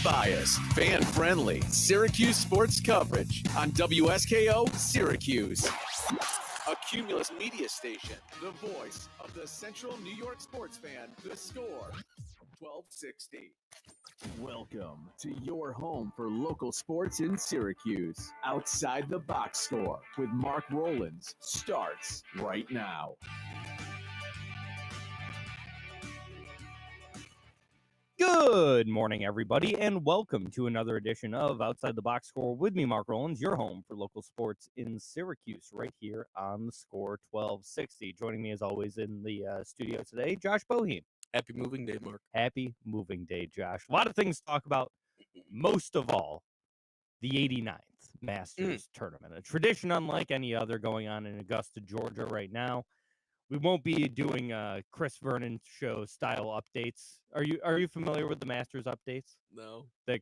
Unbiased, fan-friendly Syracuse sports coverage on WSKO Syracuse. A Cumulus media station, the voice of the Central New York sports fan, The Score, 1260. Welcome to your home for local sports in Syracuse. Outside the Box Score with Mark Rowlands starts right now. Good morning, everybody, and welcome to another edition of Outside the Box Score with me, Mark Rowlands, your home for local sports in Syracuse, right here on the Score 1260. Joining me, as always, in the studio today, Josh Boheen. Happy moving day, Mark. Happy moving day, Josh. A lot of things to talk about. Most of all, the 89th Masters Tournament, a tradition unlike any other going on in Augusta, Georgia right now. We won't be doing Chris Vernon show style updates. Are you familiar with the Masters updates? No. That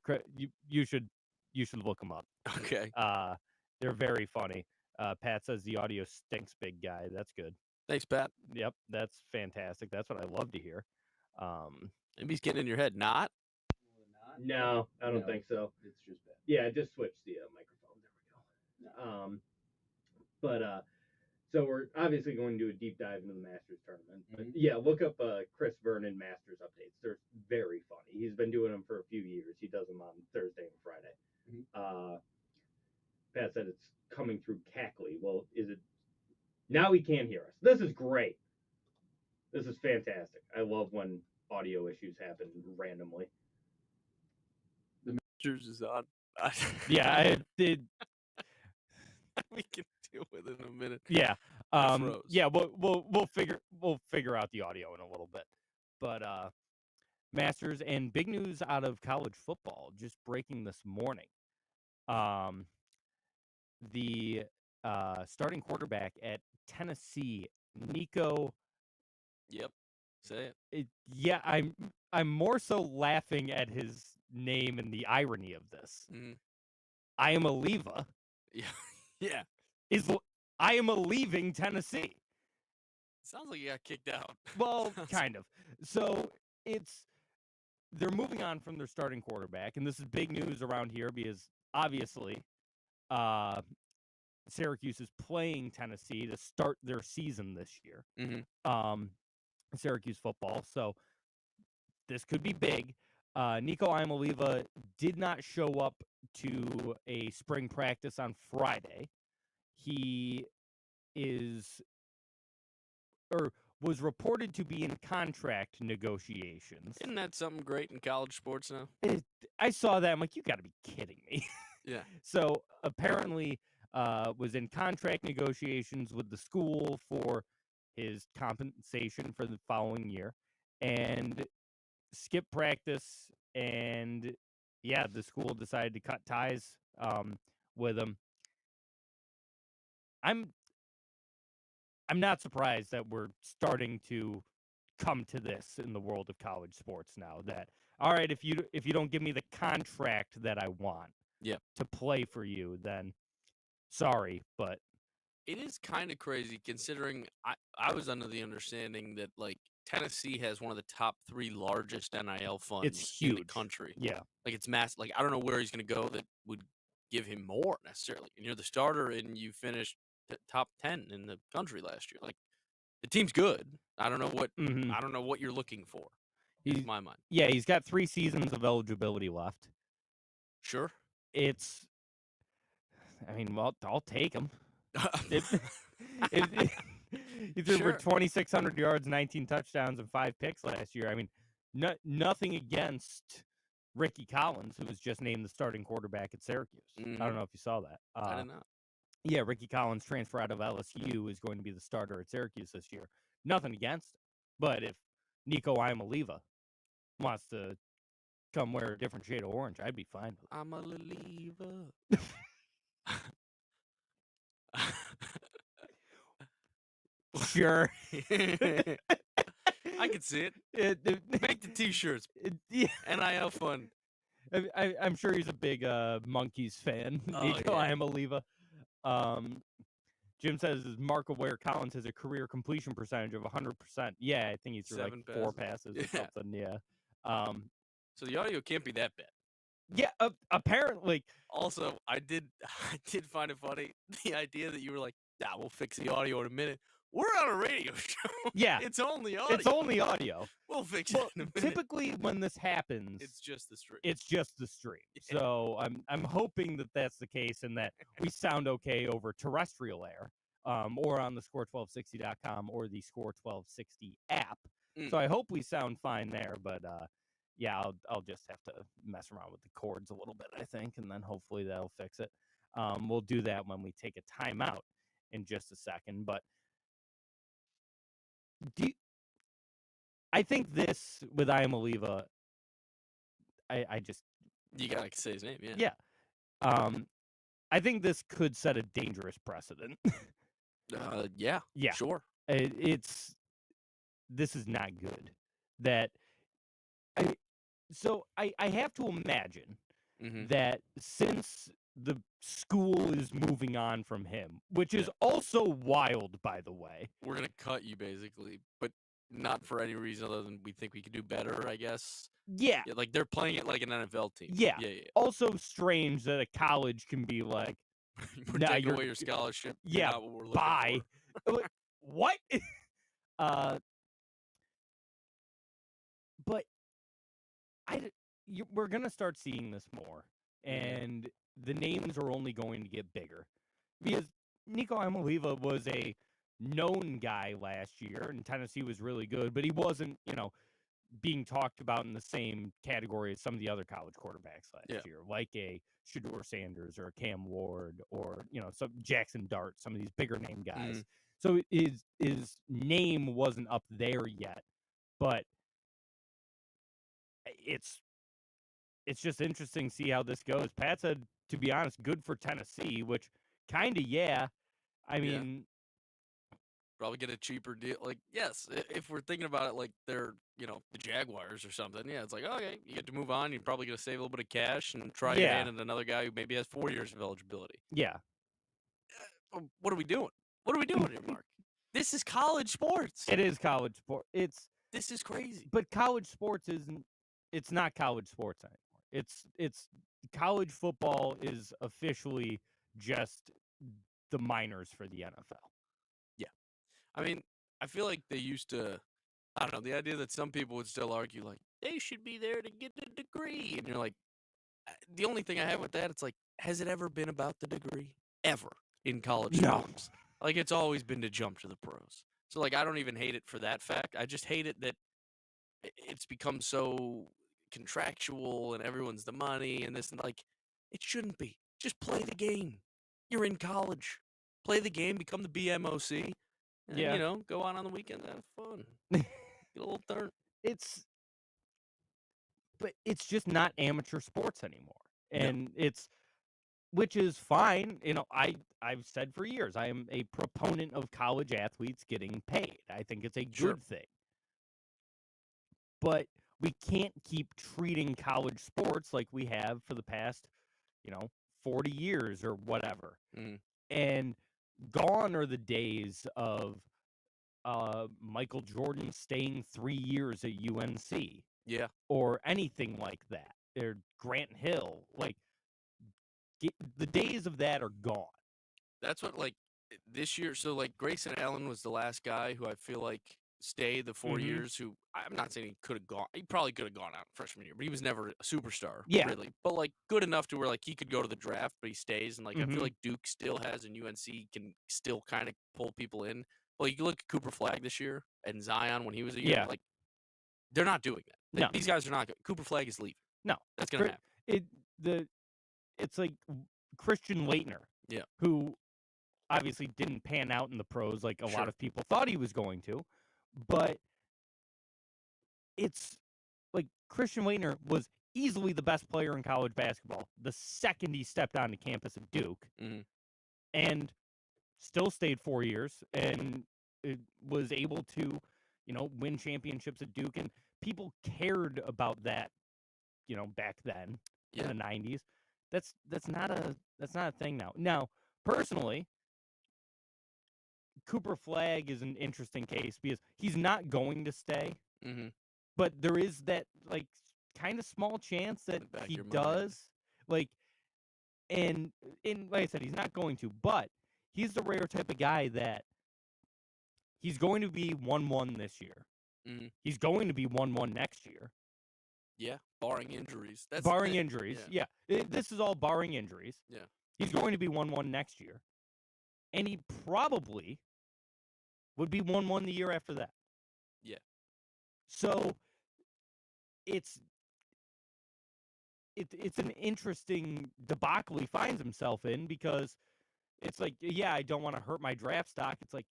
you should look them up. Okay. They're very funny. Pat says the audio stinks, big guy. That's good. Thanks, Pat. Yep, that's fantastic. That's what I love to hear. Maybe he's getting in your head. Not? No, I don't think so. It's just bad. Yeah, I just switched the microphone. There we go. So we're obviously going to do a deep dive into the Masters tournament. But yeah, look up Chris Vernon Masters updates. They're very funny. He's been doing them for a few years. He does them on Thursday and Friday. Pat said it's coming through cackly. Well, is it? Now he can't hear us. This is great. This is fantastic. I love when audio issues happen randomly. The Masters is on. Yeah, I did. We can deal with it in a minute. Yeah. Froze. Yeah, we'll figure out the audio in a little bit. But Masters and big news out of college football just breaking this morning. The starting quarterback at Tennessee, Nico. Yep. Say it. Yeah, I'm more so laughing at his name and the irony of this. I am a Leva. Yeah. Yeah. I am leaving Tennessee. Sounds like you got kicked out. Well, kind of. So they're moving on from their starting quarterback, and this is big news around here because obviously Syracuse is playing Tennessee to start their season this year. Syracuse football. So this could be big. Nico Iamaleava did not show up to a spring practice on Friday. He was reported to be in contract negotiations. Isn't that something great in college sports now? I saw that. I'm like, you got to be kidding me. Yeah. So apparently was in contract negotiations with the school for his compensation for the following year and skipped practice. And, yeah, the school decided to cut ties with him. I'm not surprised that we're starting to come to this in the world of college sports now. That all right, if you don't give me the contract that I want, to play for you, then sorry, but it is kind of crazy considering I was under the understanding that like Tennessee has one of the top 3 largest NIL funds it's in huge. the country. Yeah, Like it's massive. Like I don't know where he's going to go that would give him more necessarily. And you're the starter and you finished top 10 in the country last year. Like the team's good. I don't know what you're looking for. In my mind. Yeah, he's got 3 seasons of eligibility left. Sure. I'll take him. He threw for 2,600 yards, 19 touchdowns, and 5 picks last year. I mean, nothing against Ricky Collins, who was just named the starting quarterback at Syracuse. I don't know if you saw that. I did not. Yeah, Ricky Collins, transfer out of LSU, is going to be the starter at Syracuse this year. Nothing against him. But if Nico Iamaleava wants to come wear a different shade of orange, I'd be fine with it. I'm a believer. Sure. I can see it. Make the T-shirts. NIL fun. I'm sure he's a big Monkeys fan. Nico Iamaleava. Jim says, is Mark aware Collins has a career completion percentage of 100%? Yeah, I think he threw 7 4 passes or something. Yeah. So the audio can't be that bad. Yeah, apparently. Also, I did find it funny the idea that you were like, "Nah, we'll fix the audio in a minute." We're on a radio show. Yeah, it's only audio. It's only audio. We'll fix Well, it in a minute. typically when this happens, It's just the stream. it's just the stream. Yeah. So I'm hoping that that's the case and that we sound okay over terrestrial air, or on the score1260.com or the Score 1260 app. So I hope we sound fine there, but yeah, I'll just have to mess around with the chords a little bit, I think, and then hopefully that'll fix it. We'll do that when we take a timeout in just a second, but I think this with Iamaliva, I just You gotta say his name, yeah. Yeah. I think this could set a dangerous precedent. Yeah. Yeah. Sure. This is not good. I have to imagine that since the school is moving on from him, which is also wild, by the way. We're gonna cut you basically, but not for any reason other than we think we could do better, I guess. Yeah. Like they're playing it like an NFL team. Yeah. Yeah. Also strange that a college can be like, We're taking away your scholarship. Yeah. Not what we're looking Bye. for. What? But we're gonna start seeing this more, and the names are only going to get bigger because Nico Iamaliva was a known guy last year, and Tennessee was really good, but he wasn't, being talked about in the same category as some of the other college quarterbacks last year, like a Shedeur Sanders or a Cam Ward or some Jackson Dart, some of these bigger name guys. So his name wasn't up there yet, but it's just interesting to see how this goes. Pat said, to be honest, good for Tennessee, which kind of, I mean, probably get a cheaper deal. Like, yes, if we're thinking about it like they're, the Jaguars or something, yeah, it's like, okay, you get to move on. You're probably going to save a little bit of cash and try your hand at another guy who maybe has 4 years of eligibility. Yeah. What are we doing? What are we doing here, Mark? This is college sports. It is college sport. This is crazy. But college sports it's not college sports anymore. It's college football is officially just the minors for the NFL. Yeah. I mean, I feel like they used to, I don't know, the idea that some people would still argue, like, they should be there to get a degree. And you're like, the only thing I have with that, it's like, has it ever been about the degree? Ever in college sports? Like, it's always been to jump to the pros. So, like, I don't even hate it for that fact. I just hate it that it's become so contractual and everyone's the money and this, and like, it shouldn't be. Just play the game. You're in college. Play the game, become the BMOC. And, go out on the weekend, have fun. Get a little turn. But it's just not amateur sports anymore. And which is fine. I've said for years, I am a proponent of college athletes getting paid. I think it's a good thing. But we can't keep treating college sports like we have for the past, 40 years or whatever. And gone are the days of Michael Jordan staying 3 years at UNC. Yeah. Or anything like that. Or Grant Hill. Like, the days of that are gone. That's what, like, this year, so, like, Grayson Allen was the last guy who I feel like stayed the 4 years, who, I'm not saying he could have gone, he probably could have gone out freshman year, but he was never a superstar, really. But, like, good enough to where, like, he could go to the draft, but he stays, and, like, I feel like Duke still has, and UNC can still kind of pull people in. Well, you look at Cooper Flagg this year, and Zion when he was a year, like, they're not doing that. Like, these guys are not good. Cooper Flagg is leaving. No. That's going to happen. It's like Christian Laettner, who obviously didn't pan out in the pros like a lot of people thought he was going to, but it's like Christian Laettner was easily the best player in college basketball the second he stepped onto campus at Duke, and still stayed 4 years and was able to, win championships at Duke, and people cared about that, back then in the 90s. That's not a thing now. Now, personally, Cooper Flagg is an interesting case because he's not going to stay. But there is that, like, kind of small chance that the back of he your mind. does. Like, and like I said, he's not going to, but he's the rare type of guy that he's going to be 1-1 this year. Mhm. He's going to be 1-1 next year. Yeah, barring injuries. That's the Barring thing. injuries, yeah. This is all barring injuries. Yeah. He's going to be 1-1 next year. And he probably would be 1-1 the year after that. Yeah. So it's an interesting debacle he finds himself in, because it's like, yeah, I don't want to hurt my draft stock. It's like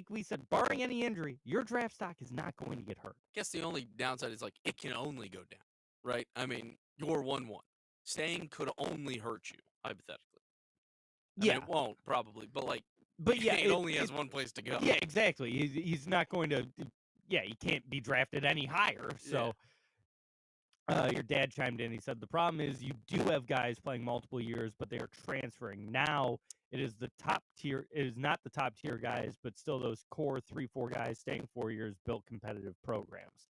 we said, barring any injury, your draft stock is not going to get hurt. I guess the only downside is, like, it can only go down, right? I mean, you're 1-1. Staying could only hurt you, hypothetically. I mean, it won't, probably, but, like, yeah, it only has one place to go. Yeah, exactly. He's not going to. Yeah, he can't be drafted any higher. So, your dad chimed in. He said the problem is you do have guys playing multiple years, but they are transferring. Now it is the top tier. It is not the top tier guys, but still those core 3-4 guys staying 4 years built competitive programs.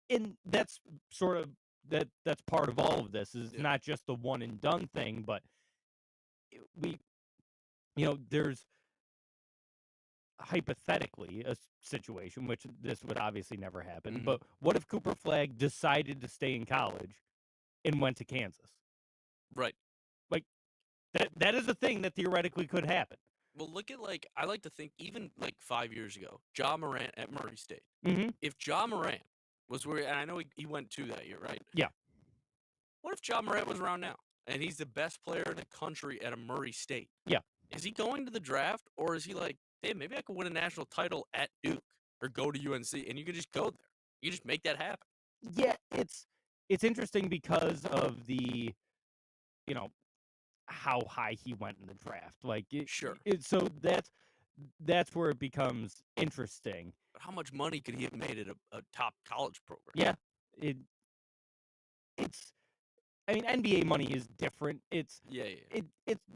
And that's sort of that's part of all of this. Is not just the one and done thing, but there's hypothetically a situation, which this would obviously never happen, but what if Cooper Flagg decided to stay in college and went to Kansas? Right. Like, that is a thing that theoretically could happen. Well, look at, like, I like to think even, like, 5 years ago, Ja Morant at Murray State. Mm-hmm. If Ja Morant was where, and I know he went 2 that year, right? Yeah. What if Ja Morant was around now and he's the best player in the country at a Murray State? Yeah. Is he going to the draft, or is he like, damn, maybe I could win a national title at Duke or go to UNC, and you can just go there. You can just make that happen. Yeah, it's interesting because of the, how high he went in the draft. Like, Sure. So that's where it becomes interesting. But how much money could he have made at a top college program? Yeah, it's. I mean, NBA money is different. It's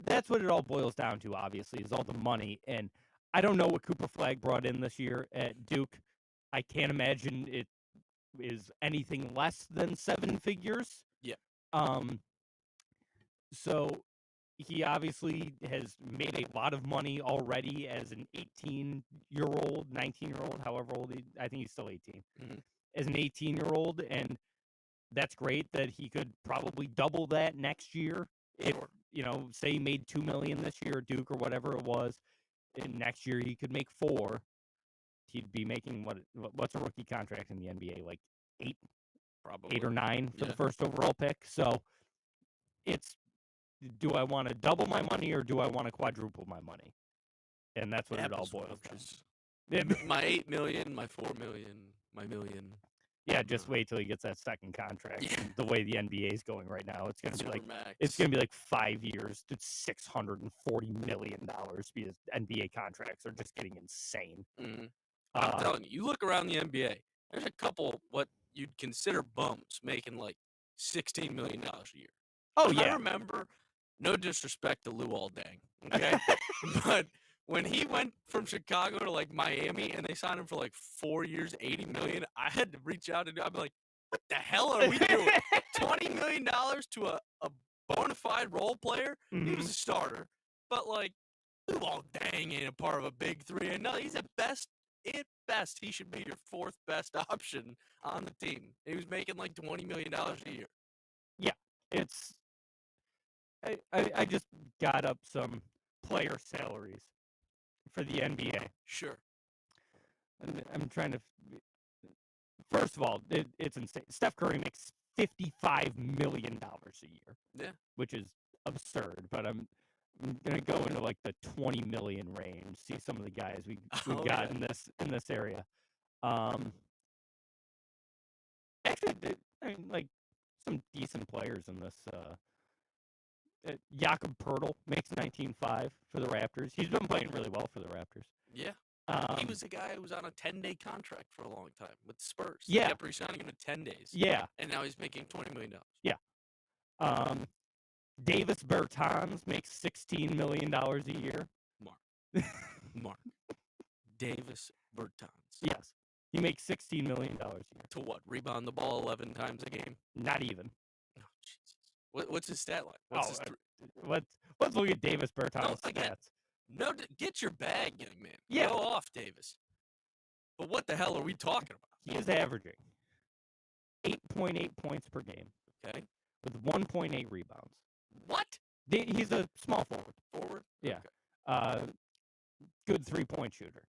that's what it all boils down to. Obviously, is all the money, and I don't know what Cooper Flagg brought in this year at Duke. I can't imagine it is anything less than 7 figures. Yeah. So he obviously has made a lot of money already as an 18-year-old, 19-year-old, however old I think he's still 18. Mm-hmm. As an 18-year-old, and that's great that he could probably double that next year. If, say he made $2 million this year at Duke or whatever it was, and next year he could make 4. He'd be making what's a rookie contract in the NBA, like 8, probably 8 or 9 for the first overall pick. So it's, do I want to double my money or do I want to quadruple my money? And that's what it all boils down. My $8 million, my $4 million, my $1 million. Yeah, just wait till he gets that second contract. Yeah. The way the NBA is going right now, it's gonna be like Supermax. it's gonna be like 5 years. It's $640 million because NBA contracts are just getting insane. Mm-hmm. I'm telling you, you look around the NBA. There's a couple what you'd consider bums making like $16 million a year. Oh yeah. I remember, no disrespect to Lou Aldang, okay, but when he went from Chicago to like Miami and they signed him for like 4 years, $80 million, I had to reach out and I'd be like, what the hell are we doing? $20 million to a bona fide role player? Mm-hmm. He was a starter, but like, Lou Aldang ain't a part of a big 3. And no, he's at best, he should be your 4th best option on the team. He was making like $20 million a year. Yeah, it's. I just got up some player salaries for the NBA. Sure. I'm trying to. First of all, it's insane. Steph Curry makes $55 million a year. Yeah. Which is absurd, but I'm gonna go into like the 20 million range. See some of the guys we got in this area. Actually, I mean, like some decent players in this. Jakob Poeltl makes $19.5 for the Raptors. He's been playing really well for the Raptors. Yeah. He was a guy who was on a 10-day contract for a long time with the Spurs. Yeah. They kept re-signing him to 10 days. Yeah. And now he's making $20 million. Yeah. Davis Bertans makes $16 million a year. Mark. Davis Bertans. Yes. He makes $16 million a year. To what? Rebound the ball 11 times a game? Not even. Oh, Jesus. What's his stat line? What's his Let's look at Davis Bertans' stats. No, get your bag, young man. Yeah. Go off, Davis. But what the hell are we talking about? He is averaging 8.8 points per game. Okay. With 1.8 rebounds. What? He's a small forward. Forward? Yeah. Okay. Good 3-point shooter.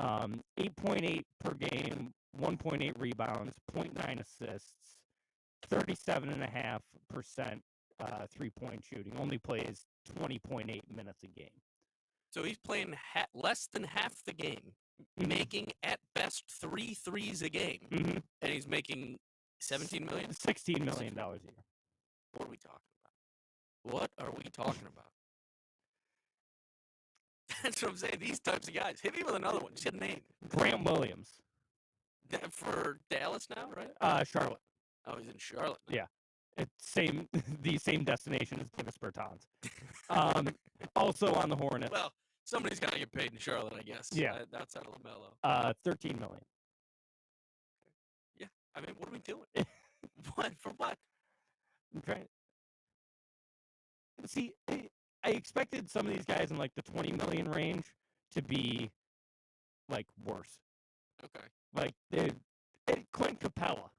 8.8 per game, 1.8 rebounds, 0.9 assists, 37.5% 3-point shooting. Only plays 20.8 minutes a game. So he's playing less than half the game, making at best 3 threes a game, and he's making $17 million? $16 million a year. What are we talking about? What are we talking about? That's what I'm saying. These types of guys. Hit me with another one. Just get a name. Grant Williams. For Dallas now, right? Charlotte. Oh, he's in Charlotte now. Yeah. It's the same destination as Davis Bertans. Also on the Hornets. Well, somebody's got to get paid in Charlotte, I guess. Yeah. Outside of LaMelo. $13 million. Yeah. I mean, what are we doing? What? For what? I'm trying. See, I expected some of these guys in like the 20 million range to be like worse. Okay. Like Clint Capella.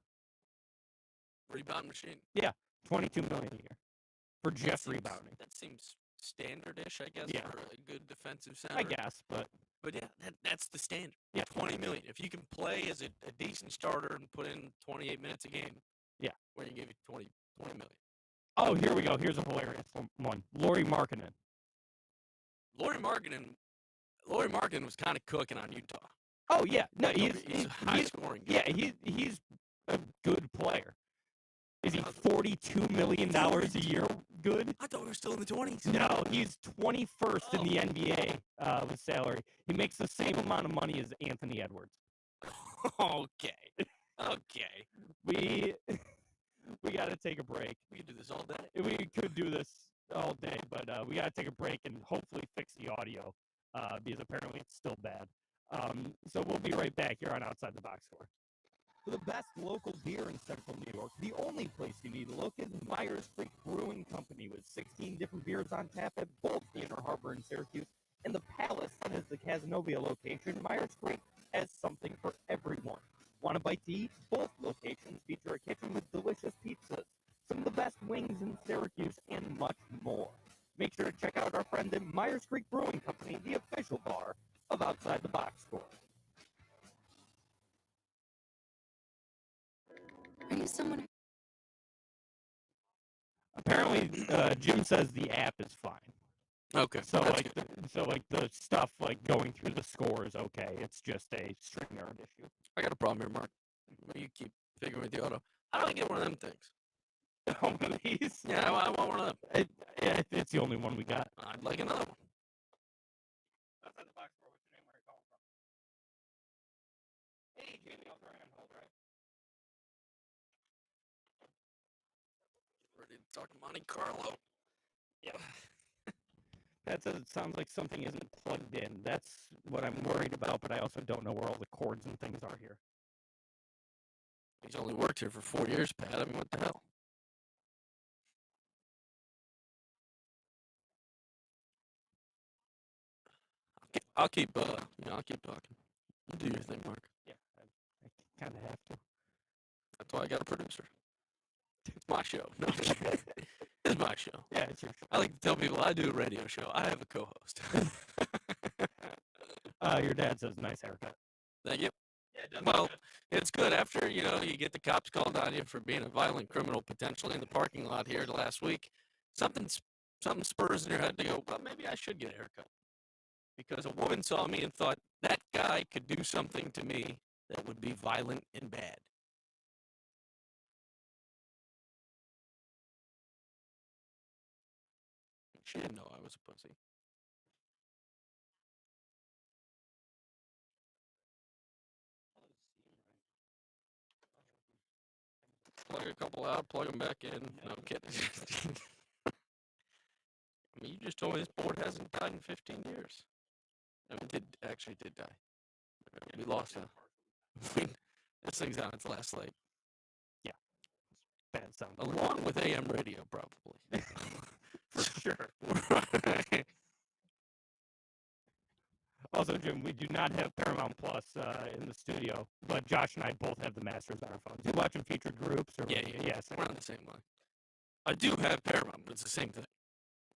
Rebound machine. Yeah, 22 million a year for just rebounding. That seems standardish, I guess, Yeah. for a good defensive center. I guess, but yeah, that's the standard. Yeah. 20 million. If you can play as a decent starter and put in 28 minutes a game, yeah, we're gonna give you 20 million. Oh, here we go. Here's a hilarious one. Lauri Markkanen. Lauri Markkanen was kind of cooking on Utah. Oh yeah, no, he's a high scoring guy. Yeah, he's a good player. Is he $42 million a year good? I thought we were still in the 20s. No, he's 21st in the NBA with salary. He makes the same amount of money as Anthony Edwards. Okay. We got to take a break. We could do this all day. We could do this all day, but we got to take a break and hopefully fix the audio because apparently it's still bad. So we'll be right back here on Outside the Box Score. For the best local beer in Central New York, the only place you need to look is Myers Creek Brewing Company with 16 different beers on tap at both the Inner Harbor in Syracuse and the Palace that is the Casanova location. Myers Creek has something for everyone. Want a bite to eat? Both locations feature a kitchen with delicious pizzas, some of the best wings in Syracuse, and much more. Make sure to check out our friends at Myers Creek Brewing Company, the official bar of Outside the Box Score. Are you someone? Apparently, Jim says the app is fine. Okay. So the stuff like going through the score is okay. It's just a string error issue. I got a problem here, Mark. You keep figuring with the auto. How do I get one of them things? One of these? Yeah, I want one of them. It's the only one we got. I'd like another one. Outside the Box Score, what's your name? Where are you calling from? Hey, Jamie, I'll throw you on hold, right? Ready to talk Monte Carlo? Yeah. That sounds like something isn't plugged in. That's what I'm worried about, but I also don't know where all the cords and things are here. He's only worked here for 4 years, Pat. I mean, what the hell? I'll keep talking. You do your thing, Mark. Yeah, I kind of have to. That's why I got a producer. It's my show. No, it's my show. Yeah, it's your show. I like to tell people I do a radio show. I have a co-host. Your dad says nice haircut. Thank you. Yeah, well, it's good after, you get the cops called on you for being a violent criminal potentially in the parking lot here last week. Something spurs in your head to go, well, maybe I should get a haircut. Because a woman saw me and thought, that guy could do something to me that would be violent and bad. She didn't know I was a pussy. Plug a couple out, plug them back in. No, I'm kidding. I mean, you just told me this board hasn't died in 15 years. I mean, it did die. We lost him. This thing's on its last leg. Bad sound. Along with AM radio, probably. For sure. Also, Jim, we do not have Paramount Plus in the studio, but Josh and I both have the Masters on our phones. You watching featured groups? Or Yeah. Yes. We're on the same line. I do have Paramount, but it's the same thing.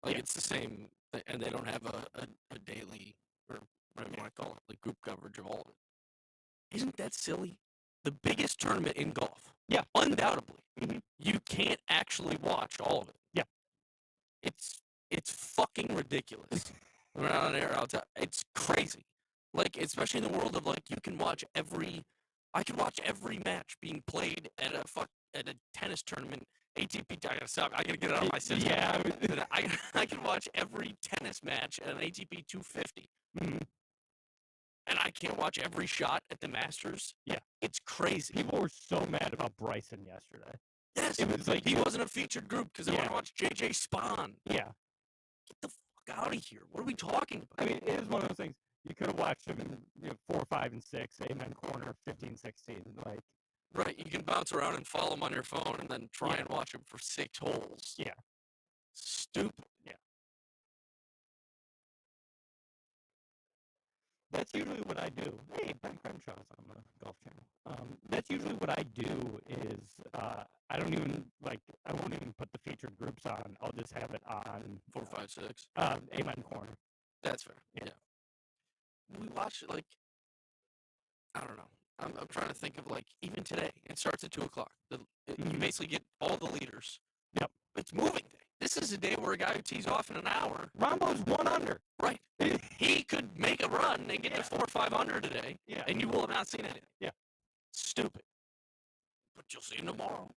Like, it's the same thing, and they don't have a daily, or whatever you want to call it, like group coverage of all of it. Isn't that silly? The biggest tournament in golf. Yeah. Undoubtedly. You can't actually watch all of it. Yeah. It's fucking ridiculous. We're not on air. It's crazy. Like, especially in the world of, like, I can watch every match being played at a tennis tournament. ATP. I gotta stop. I gotta get it out of my system. Yeah. I can watch every tennis match at an ATP 250. And I can't watch every shot at the Masters. Yeah. It's crazy. People were so mad about Bryson yesterday. Yes. It was like he wasn't a featured group because they want to watch JJ Spawn. Yeah. Get the fuck out of here. What are we talking about? I mean, it is one of those things. You could have watched them in 4, 5, and 6, Amen Corner, 15, 16. Like, right. You can bounce around and follow them on your phone and then try and watch them for 6 holes. Yeah. Stupid. Yeah. That's usually what I do. Hey, Ben Crenshaw's on the Golf Channel. That's usually what I do is I won't even put the featured groups on. I'll just have it on 4, 5, 6. Amen Corner. That's fair. Yeah. We watch it, like, I don't know. I'm trying to think of, like, even today. It starts at 2 o'clock. You basically get all the leaders. Yep. It's moving day. This is a day where a guy who tees off in an hour. Rambo's 1 under. Right. He could make a run and get to 4 or 5 under today. Yeah. And you will have not seen anything. Yeah. Stupid. But you'll see him tomorrow.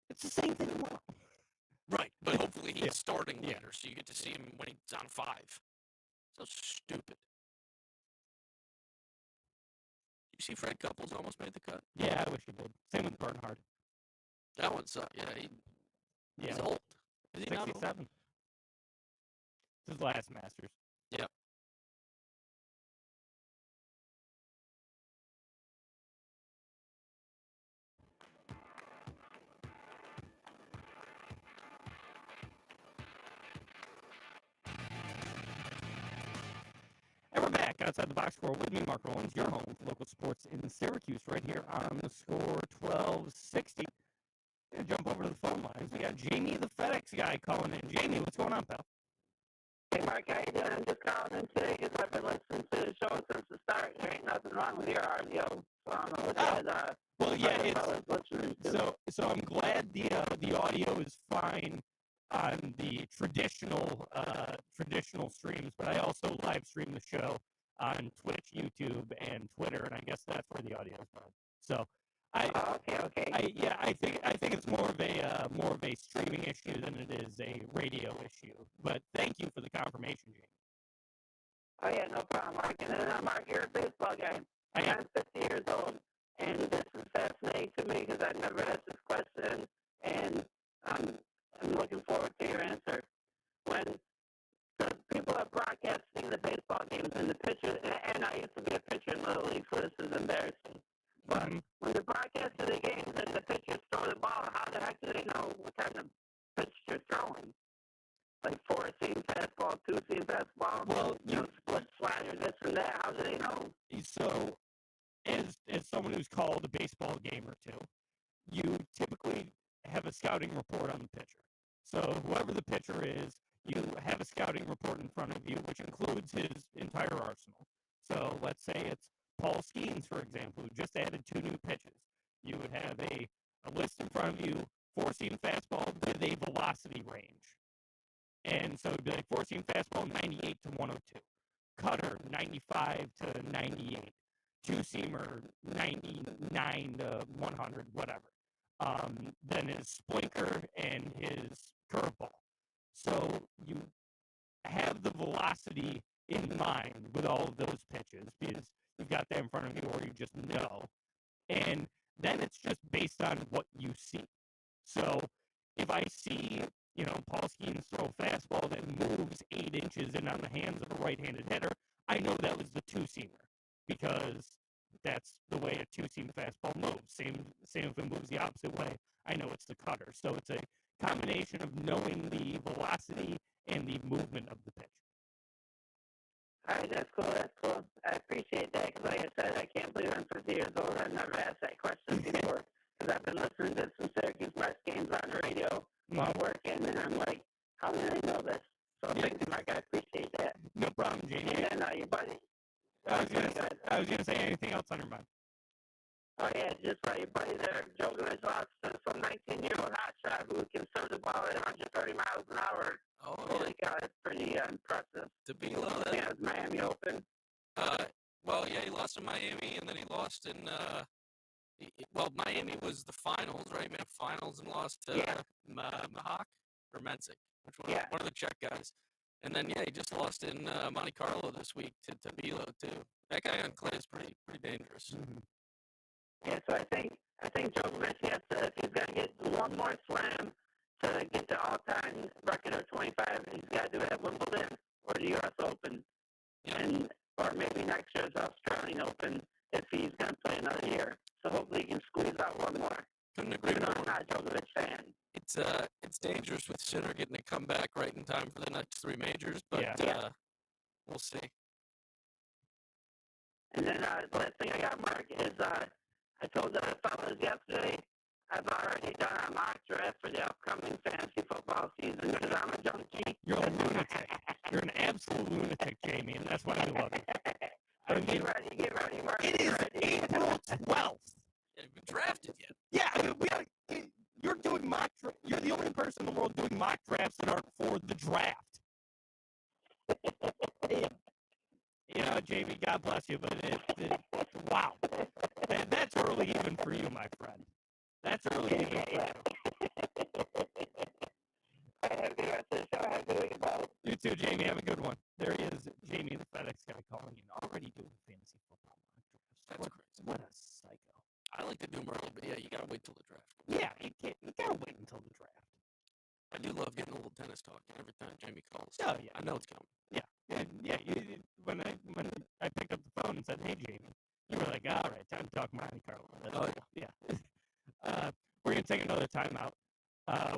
It's the same thing tomorrow. Right. But hopefully he's starting Yeah. later, so you get to see him when he's on 5. So stupid. You see Fred Couples almost made the cut? Yeah, I wish he did. Same with Bernhard. That one sucked. Yeah, he's old. Is he not old? 67. This is his last Masters. Yep. And we're back outside the box score with me, Mark Rowlands, your home for local sports in Syracuse, right here on the score 1260. Gonna jump over to the phone lines. We got Jamie, the FedEx guy, calling in. Jamie, what's going on, pal? Hey, Mark, how you doing? I'm just calling in today because I've been listening to the show since the start. There ain't nothing wrong with your audio. So I don't know what that Well, yeah, it's so I'm glad the audio is fine on the traditional streams, but I also live stream the show on Twitch, YouTube, and Twitter, and I guess that's where the audio is from. So okay. I think it's more of a streaming issue than it is a radio issue. But thank you for the confirmation, Jamie. Oh, yeah, no problem, Mark. And then, Mark, you're a baseball guy. I'm 50 years old, and this is fascinating to me because I've never asked this question, and I'm looking forward to your answer. When the people are broadcasting the baseball games and the pitchers, and I used to be a pitcher in Little League, so this is embarrassing. But when the broadcast of the games and the pitchers throw the ball, how the heck do they know what kind of pitch you're throwing? Like 4-seam fastball, 2-seam fastball, Well, split slider, this and that. How do they know? So, as someone who's called a baseball game or two, you typically have a scouting report on the pitcher. So whoever the pitcher is, you have a scouting report in front of you, which includes his entire arsenal. So let's say it's Paul Skeens, for example, who just added 2 new pitches. You would have a list in front of you, 4-seam fastball with a velocity range. And so it'd be like 4-seam fastball, 98 to 102. Cutter, 95 to 98. 2-seamer, 99 to 100, whatever. Then his splinker and his curveball. So you have the velocity in mind with all of those pitches because you've got that in front of you or you just know. And then it's just based on what you see. So if I see, Paul Skeens throw a fastball that moves 8 inches in on the hands of a right-handed hitter, I know that was the 2-seamer because that's the way a two-seam fastball moves. Same if it moves the opposite way. I know it's the cutter. So it's a combination of knowing the velocity and the movement of the pitch. All right, that's cool. That's cool. I appreciate that because, like I said, I can't believe I'm 50 years old. I've never asked that question before because I've been listening to some Syracuse West games on the radio while working, and I'm like, how did I know this? So thanks, Mark. I appreciate that. No problem, Jamie. And your buddy. I was gonna say anything else on your mind. Oh, yeah, just about your buddy there, Djokovic lost to some 19-year-old hotshot who can serve the ball at 130 miles an hour. Oh, Holy cow, that's pretty impressive. Tabilo, Yeah, it was Miami Open. Well, yeah, he lost in Miami, and then he lost in, Miami was the finals, right? He made finals and lost to Mahak or Mensik, which one? Yeah. One of the Czech guys. And then, yeah, he just lost in Monte Carlo this week to Tabilo, too. That guy on clay is pretty dangerous. Mm-hmm. Yeah, so I think Djokovic has to, if he's got to get one more slam to get the all-time record of 25, he's got to do it at Wimbledon or the U.S. Open, or maybe next year's Australian Open if he's going to play another year. So hopefully he can squeeze out one more. Couldn't agree Even though more. I'm not a Djokovic fan. It's dangerous with Sinner getting to come back right in time for the next three majors, but we'll see. And then the last thing I got, Mark, is I told the fellas yesterday I've already done a mock draft for the upcoming fantasy football season because I'm a junkie. You're a lunatic. You're an absolute lunatic, Jamie, and that's why I love you. So get ready, Mark. It is April 12th. You haven't been drafted yet. Yeah, I mean, you're doing mock drafts. You're the only person in the world doing mock drafts that aren't for the draft. You know, Jamie, God bless you, but wow. That's early even for you, my friend. That's early even for you. Have a good rest of the show. Have a good week, brother. You too, Jamie. Have a good one. There he is, Jamie, the FedEx guy, calling in. Already doing fantasy football mock drafts. That's crazy. What a psycho. I like to do them early, but yeah, you gotta wait till the draft. Yeah, you gotta wait until the draft. I do love getting a little tennis talk every time Jamie calls. Oh, yeah. I know it's coming. Yeah. When I picked up the phone and said, "Hey, Jamie," you were like, "All right, time to talk Monte Carlo." That's cool. Yeah. We're gonna take another timeout.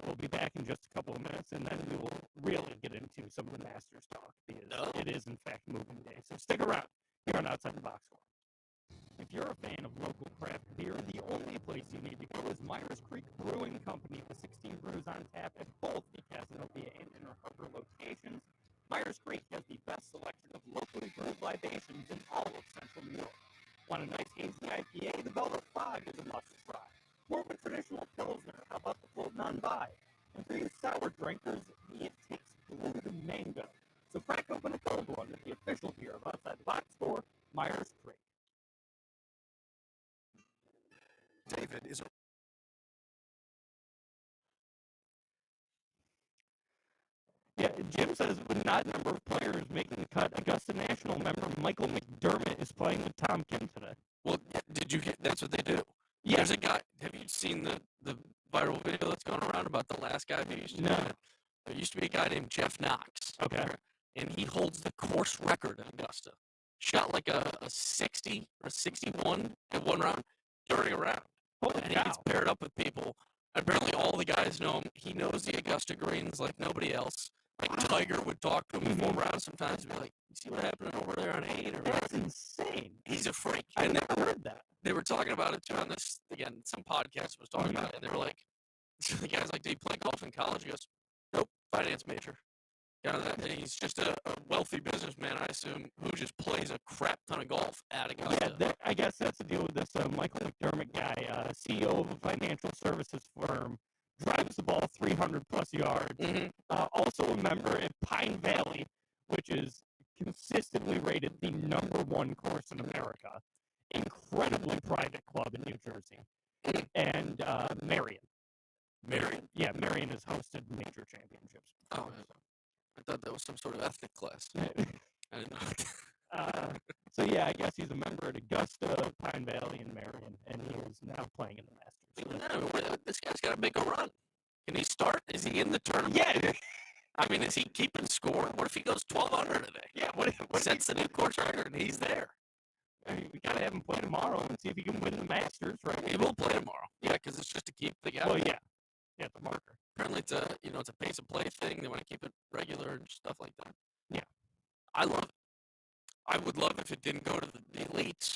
We'll be back in just a couple of minutes, and then we will really get into some of the Masters talk because it is, in fact, moving day. So stick around here on Outside the Box Score. If you're a fan of local craft beer, the only place you need to go is Myers Creek Brewing Company with 16 brews on tap at both the Casanova and Inner Harbor locations. Myers Creek has the best selection of locally brewed libations in all of Central New York. Want a nice hazy IPA? The Velvet Fog is a must-try. More of a traditional Pilsner, how about the Full Non-By? And for you sour drinkers, it takes brewed mango. So crack open a cold one with the official beer of Outside the Box Score, Myers Creek. David is a Yeah, Jim says with not a number of players making the cut, Augusta National member Michael McDermott is playing with Tom Kim today. Well, did you get? That's what they do. Yeah. There's a guy. Have you seen the viral video that's going around about the last guy who used to do it? There used to be a guy named Jeff Knox. Okay. And he holds the course record at Augusta. Shot like a 60 or 61 in one round during a round. Holy and cow. he gets paired up with people. Apparently, all the guys know him. He knows the Augusta greens like nobody else. Like Tiger would talk to him before rounds sometimes and be like, "You see what happened over there on 8?" Or That's insane. He's a freak. I And never heard that. they were talking about it too on this, again, some podcast was talking about it. And they were like, the guy's like, "Did he play golf in college?" He goes, "Nope, finance major." And he's just a wealthy businessman, I assume, who just plays a crap ton of golf at Augusta. Yeah, I guess that's the deal with this Michael McDermott guy, CEO of a financial services firm, drives the ball 300-plus yards. Mm-hmm. Also a member at Pine Valley, which is consistently rated the #1 course in America. Incredibly private club in New Jersey. And Marion. Marion? Yeah, Marion has hosted major championships. Oh, I thought that was some sort of ethnic class. I didn't know. So, yeah, I guess he's a member at Augusta, Pine Valley, and Marion, and he is now playing in the Masters. This guy's got to make a run. Can he start? Is he in the tournament? Yeah. I mean, is he keeping score? What if he goes 1,200 today? Yeah, what Sets the new course record and he's there? I mean, we got to have him play tomorrow and see if he can win the Masters, right? He will play tomorrow. Yeah, because it's just to keep the guy. Well, yeah. Yeah, the marker. Apparently, it's a pace of play thing. They want to keep it regular and stuff like that. Yeah. I love it. I would love if it didn't go to the elites,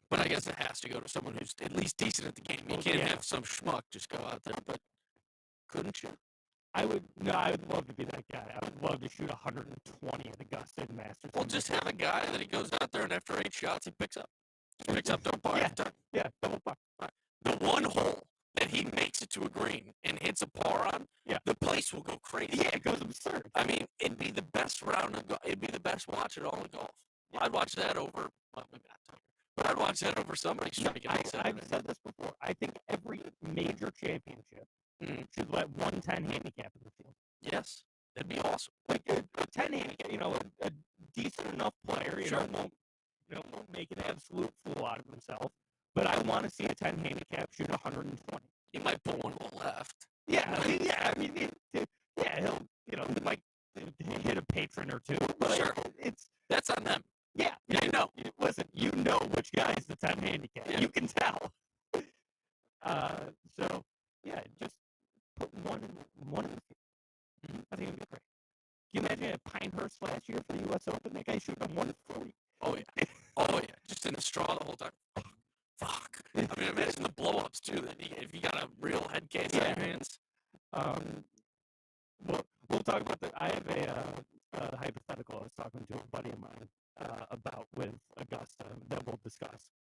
but I guess it has to go to someone who's at least decent at the game. You can't have some schmuck just go out there, but couldn't you? I would love to be that guy. I would love to shoot 120 at Augusta and Masters. Well, just have a guy that he goes out there and after 8 shots he picks up. Don't par. Yeah, double par. Right. The one hole that he makes it to a green and hits a par on, the place will go crazy. Yeah, it goes absurd. I mean, it'd be the best round of golf. It'd be the best watch at all of golf. I'd watch that over, well, maybe not Tiger, but I'd watch that over somebody striking on Saturday. I've said this before. I think every major championship should let 110 handicap in the field. Yes, that'd be awesome. Like a 10 handicap, a decent enough player, won't make an absolute fool out of himself. But I want to see a 10 handicap shoot 120. He might pull one to the left. Yeah, he might hit a patron or two. But sure. That's on them. Yeah. Listen, you know which guy is the 10 handicap. Yeah. You can tell. So, yeah, just put one in the field. I think it would be great. Can you imagine at Pinehurst last year for the U.S. Open? That guy shot 140. Oh, yeah. Oh, yeah. Just in the straw the whole time. Fuck. I mean, imagine the blow-ups, too, if you got a real head case on your hands. We'll talk about that. I have a hypothetical I was talking to a buddy of mine about with Augusta that we'll discuss.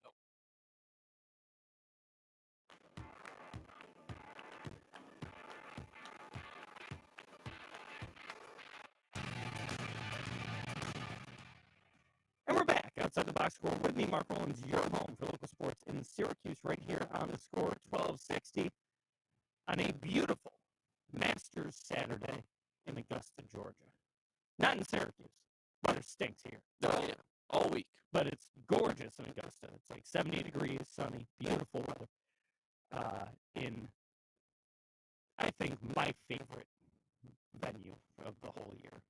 And we're back outside the box score with me, Mark Rowlands, your home for local sports in Syracuse, right here on the score 1260 on a beautiful Masters Saturday in Augusta, Georgia. Not in Syracuse. Weather stinks here. Oh, yeah. All week. But it's gorgeous in Augusta. It's like 70 degrees, sunny, beautiful weather. In, I think, my favorite venue of the whole year.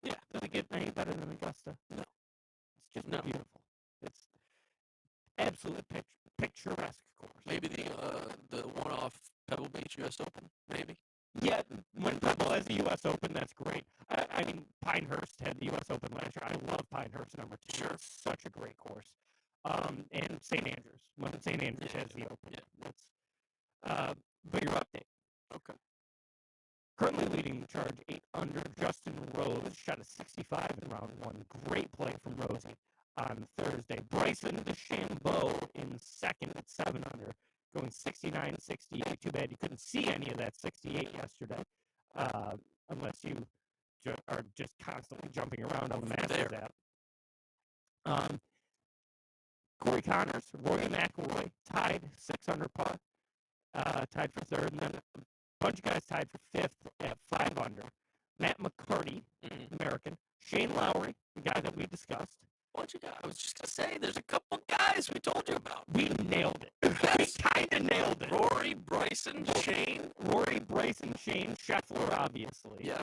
Yeah. Does it get any better than Augusta? No. It's just beautiful. It's absolute picturesque course. Maybe the one-off Pebble Beach U.S. Open, maybe. Yeah, when Pebble has the U.S. Open, that's great. I mean, Pinehurst had the U.S. Open last year. I love Pinehurst number 2. Sure. It's such a great course. And St. Andrews, when St. Andrews has the Open. Yeah. That's, but your update. Okay. Currently leading the charge 8 under, Justin Rose shot a 65 in round 1. Great play from Rosie on Thursday. Bryson DeChambeau in second at 7 under. Going 69-68. Too bad you couldn't see any of that 68 yesterday, unless you are just constantly jumping around on the Masters app. Corey Connors, Rory McIlroy tied 6 under par, tied for third, and then a bunch of guys tied for fifth at 5 under. Matt McCarty, American. Shane Lowry, the guy that we discussed. Bunch of guys. I was just going to say, there's a couple guys we told you about. We nailed it. We kind of nailed it. Rory, Bryson, Shane. Scheffler, obviously. Yeah.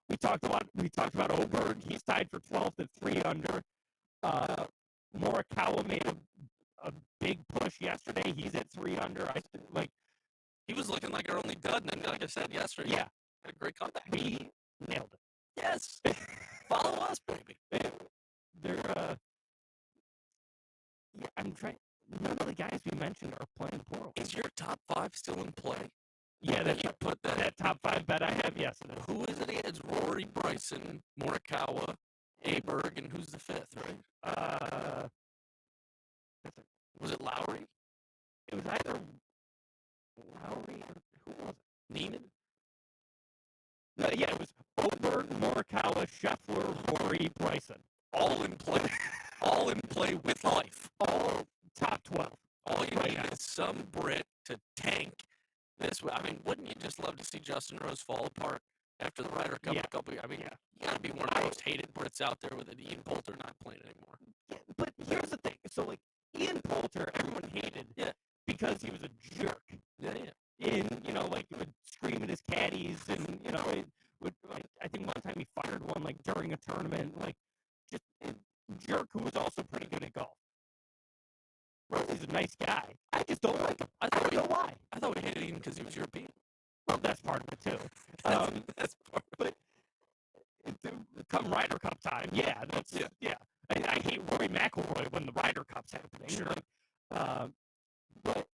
We talked about Oberg. He's tied for 12th at 3 under. Morikawa made a big push yesterday. He's at 3 under. He was looking like our only dud, and then, like I said yesterday, had a great comeback. We nailed it. Yes. Follow us, baby. I'm trying. None of the guys we mentioned are playing poorly. Is your top 5 still in play? Yeah, you put that top 5 bet I have. Yes, it is. Who is it? It's Rory, Bryson, Morikawa, Aberg, and who's the 5th? Right? Was it Lowry? It was either Lowry or who was it? Neiman? No, yeah, it was Oberg, Morikawa, Scheffler, Rory, Bryson. All in play. All in play with life. All top 12. All you need is some Brit to tank this. I mean, wouldn't you just love to see Justin Rose fall apart after the Ryder Cup? I mean, you got to be one of the most hated Brits out there with Ian Poulter not playing anymore. Yeah, but here's the thing. So, Ian Poulter, everyone hated because he was a jerk. Yeah. And, he would scream at his caddies and, I think one time he fired one, during a tournament, just a jerk who was also pretty good at golf. because he was European. Well, that's part of it too. That's part of it. Come Ryder Cup time, yeah. I hate Rory McIlroy when the Ryder Cup's happening. Sure. But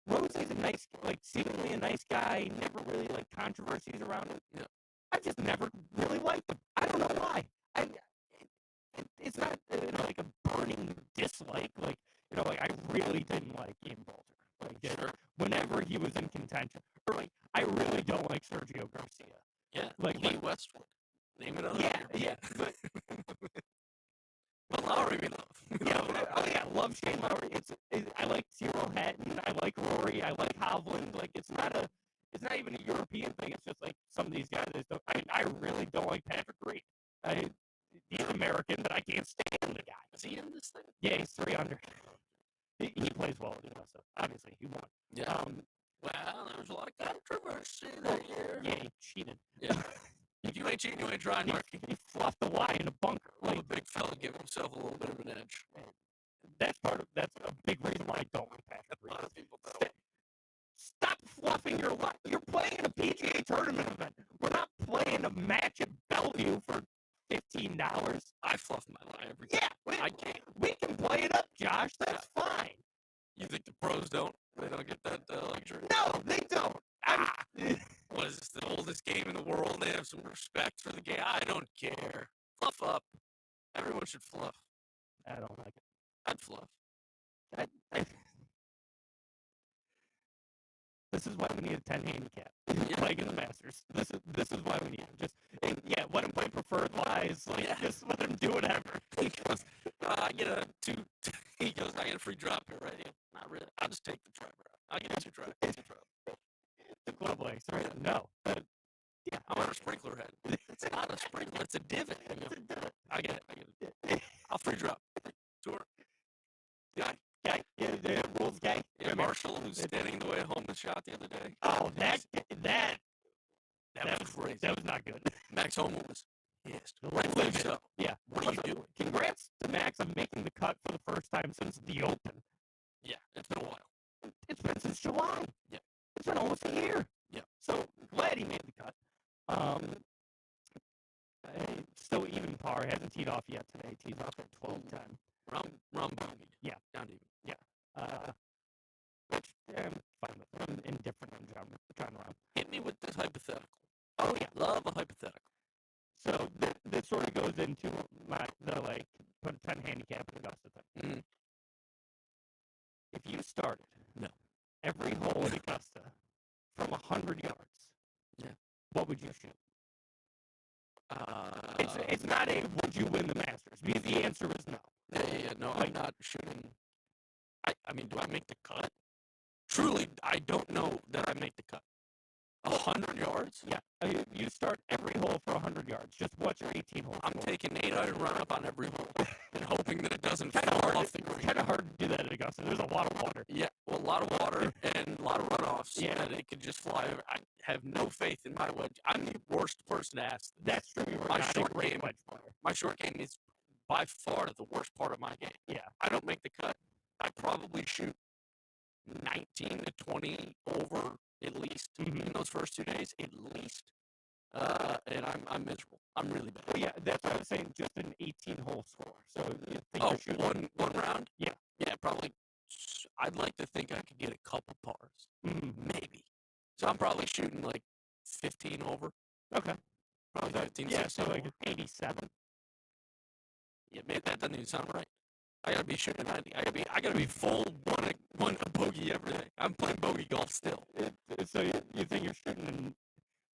Rosie's seemingly a nice guy. Never really controversies around him. Yeah. I just never really liked him. I don't know why. It's not a burning dislike. I really didn't like Ian Poulter. Sure. Whenever he was in contention, or I really don't like Sergio Garcia. Yeah. Lee Westwood. Name it. Yeah. But Lowry we love. Love Shane Lowry. I like Cyril Hatton. I like Rory. I like Hovland. It's not even a European thing. It's just some of these guys. I really don't like Patrick Reed. He's American, but I can't stand the guy. Is he in this thing? Yeah, he's 3 under. He plays well, so obviously he won. Yeah. Well, there was a lot of controversy that year. Yeah, he cheated. Yeah. If you ain't cheating, you ain't trying, Mark. He fluffed the Y in a bunker. A big fella give himself a little bit of an edge. That's a big reason why I don't like Patrick Reed. A lot of people don't. Stop fluffing your life. You're playing a PGA tournament event. We're not playing a match at Bellevue for $15. I fluff my lie every time. Yeah, I can't. We can play it up, Josh. That's fine. You think the pros don't? They don't get that luxury? No, they don't. What is this, the oldest game in the world? They have some respect for the game. I don't care. Fluff up. Everyone should fluff. I don't like it. I'd fluff. This is why we need a 10 handicap. Playing in the Masters. This is why we need him. Let him play preferred lies. Just let him do whatever. He goes, I get a I get a free drop here, right? Yeah, not really. I'll just take the driver out. I'll get 2 drives. The club legs, right? No. Yeah, I'm on a sprinkler head. It's not a sprinkler. It's a divot. I get it. I'll free drop. Tour. Guy. The rules guy. Yeah, Marshall, who's standing in the way of home, shot the other day. Oh, that was crazy. That was not good. Max Homa was pissed. Rightfully so. Yeah. What are you doing? Congrats to Max on making the cut for the first time since the Open. Yeah, it's been a while. It's been since July. Yeah. It's been almost a year. Yeah. So glad he made the cut. Still even par. Hasn't teed off yet today. Tees off at 12:10. Round bogey. Yeah. Down even. Yeah. Which I'm fine with. I'm indifferent on John Rahm. Hit me with this hypothetical. Oh yeah. Love a hypothetical. So this sort of goes into the put a 10 handicap in Augusta thing. Mm-hmm. If you started No. every hole at Augusta from 100 yards, yeah, what would you shoot? It's not a would you win the Masters, because the answer is no. Yeah. No, I'm not shooting. I mean, do I make the cut? Truly, I don't know that I make the cut. 100 yards? Yeah. You start every hole for 100 yards. Just watch your 18 holes. I'm taking 8-iron run up on every hole and hoping that it doesn't Kinda fall hard off the green. It's kind of hard to do that at Augusta. There's a lot of water. Yeah, well, a lot of water and a lot of runoffs. Yeah. That it could just fly over. I have no faith in my wedge. I'm the worst person to ask. That's true. You're My not short a great game- wedge player. My short game is by far the worst part of my game. Yeah. I don't make the cut. I probably shoot 19 to 20 over at least in those first 2 days, at least. And I'm miserable. I'm really bad. Well, yeah, that's what I was saying. Just an 18-hole score. So you think you're shooting one round? Yeah. Yeah, probably. I'd like to think I could get a couple pars. Maybe. So I'm probably shooting 15 over. Okay. Probably 15, Yeah, 16 so over. 87. Yeah, man, that doesn't even sound right. I gotta be shooting 90. I gotta be full one a bogey every day. I'm playing bogey golf still. So you think you're shooting?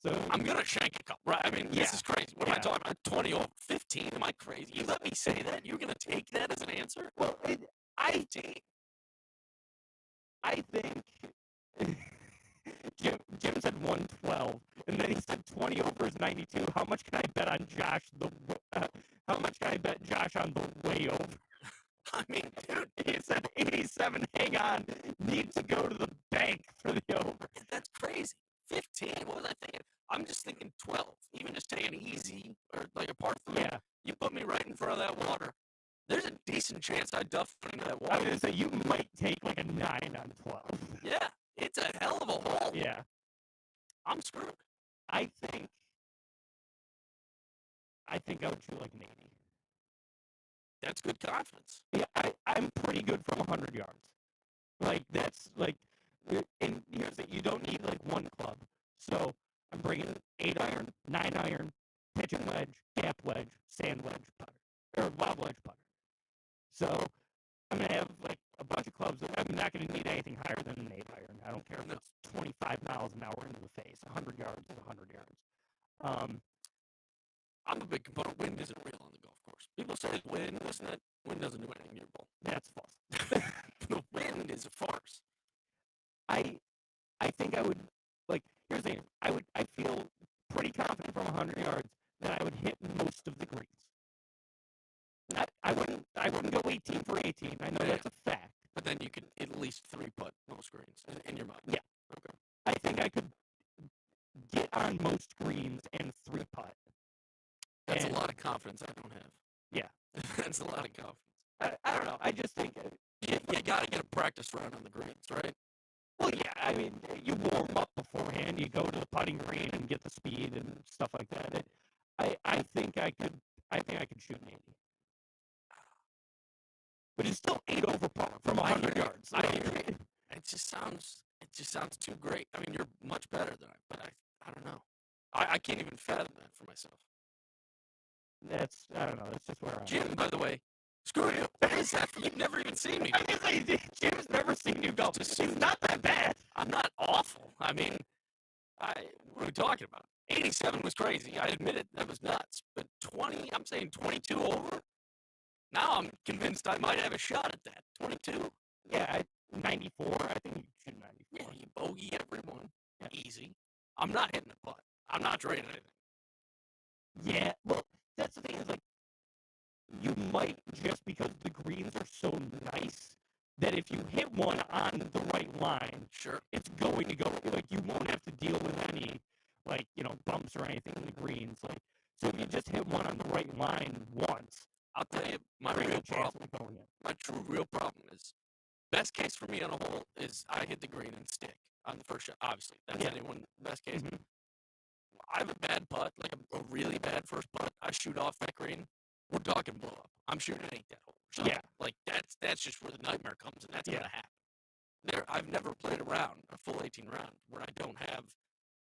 So I'm gonna shank a couple. Right? I mean, this is crazy. What am I talking about? 20 over 15? Am I crazy? You let me say that? You're gonna take that as an answer? Well, I think Jim said 112, and then he said 20 over is 92. How much can I bet on Josh? How much can I bet Josh on the way over? I mean, dude, he said 87. Hang on, need to go to the bank for the over. That's crazy. 15. What was I thinking? I'm just thinking 12. Even just taking it easy or a par 3. Yeah. You put me right in front of that water. There's a decent chance I duff into that I water. was gonna say you might take a 9 on 12. Yeah, it's a hell of a hole. Yeah. I'm screwed. I think I would shoot like an 80. That's good confidence. Yeah, I'm pretty good from 100 yards. Like, that's, like, and here's the, you don't need, like, one club. So, I'm bringing 8-iron, 9-iron, pitching wedge, gap wedge, sand wedge, putter, or lob wedge putter. So, I'm going to have, like, a bunch of clubs. I'm not going to need anything higher than an 8-iron. I don't care if it's 25 miles an hour into the face. 100 yards is 100 yards. I'm a big component. Wind isn't real on the golf course. People say wind, isn't it? Wind doesn't do anything to your ball. That's false. The wind is a farce. I think I would, like, here's the thing. I feel pretty confident from 100 yards that I would hit most of the greens. I wouldn't go 18 for 18. I know that's a fact. But then you could at least 3-putt most greens in your mind. Yeah. Okay. I think I could get on most greens and 3-putt. That's a lot of confidence I don't have. Yeah. That's a lot of confidence. I don't know. I just think You got to get a practice round on the greens, right? well, yeah. I mean, you warm up beforehand. You go to the putting green and get the speed and stuff like that. I think I could shoot an 80. But it's still 8 over par from 100 yards. I agree. It just sounds too great. I mean, you're much better than but I don't know. I can't even fathom that for myself. I don't know. That's just where I'm. Jim, by the way, screw you. You've never even seen me. I guess Jim's never seen you golf. It's not that bad. I'm not awful. I mean, what are we talking about? 87 was crazy. I admit it. That was nuts. But 20, I'm saying 22 over. Now I'm convinced I might have a shot at that. 22. Yeah, 94. I think you should 94. Yeah, you bogey everyone. Yeah. Easy. I'm not hitting a putt. I'm not trading anything. Yeah, well, that's the thing is, like, you might just because the greens are so nice that if you hit one on the right line, sure, it's going to go. Like, you won't have to deal with any, like, bumps or anything in the greens. Like, so if you just hit one on the right line once, I'll tell you, my true real problem is, best case for me on a hole is I hit the green and stick on the first shot. Obviously, that's anyone's best case. Mm-hmm. I have a bad putt, like a really bad first putt. I shoot off that green. We're talking blow up. I'm shooting an 8 that hole. So, yeah, like that's just where the nightmare comes, and that's gonna happen. I've never played a full 18 round, where I don't have.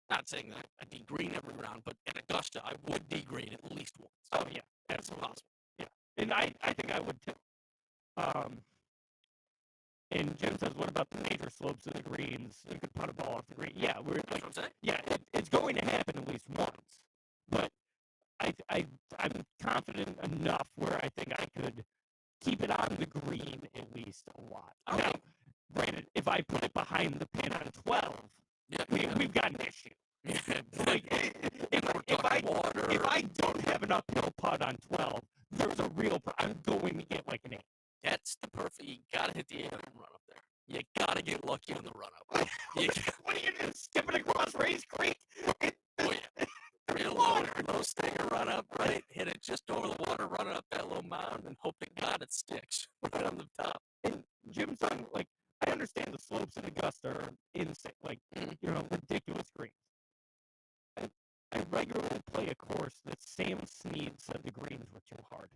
Not saying that I degreen every round, but at Augusta, I would degreen at least once. Oh yeah, that's impossible. Yeah, and I think I would too. And Jim says, what about the major slopes of the greens? You could putt a ball off the green. Yeah, That's what I'm saying. Yeah, it's going to happen at least once. But I'm confident enough where I think I could keep it on the green at least a lot. Okay. Now, granted, if I put it behind the pin on 12, we've got an issue. Like, if I don't have an uphill putt on 12, there's a real I'm going to get like an 8. That's the perfect. You gotta hit the 8-iron run up there. You gotta get lucky on the run up. What are you doing? Skipping across Race Creek? Oh yeah. Real low stinger run up, right? Hit it just over the water, run it up that little mound, and hope to God it sticks right on the top. And Jim's on, like, I understand the slopes in Augusta are insane, like, ridiculous greens. I regularly play a course that Sam Snead said the greens were too hard.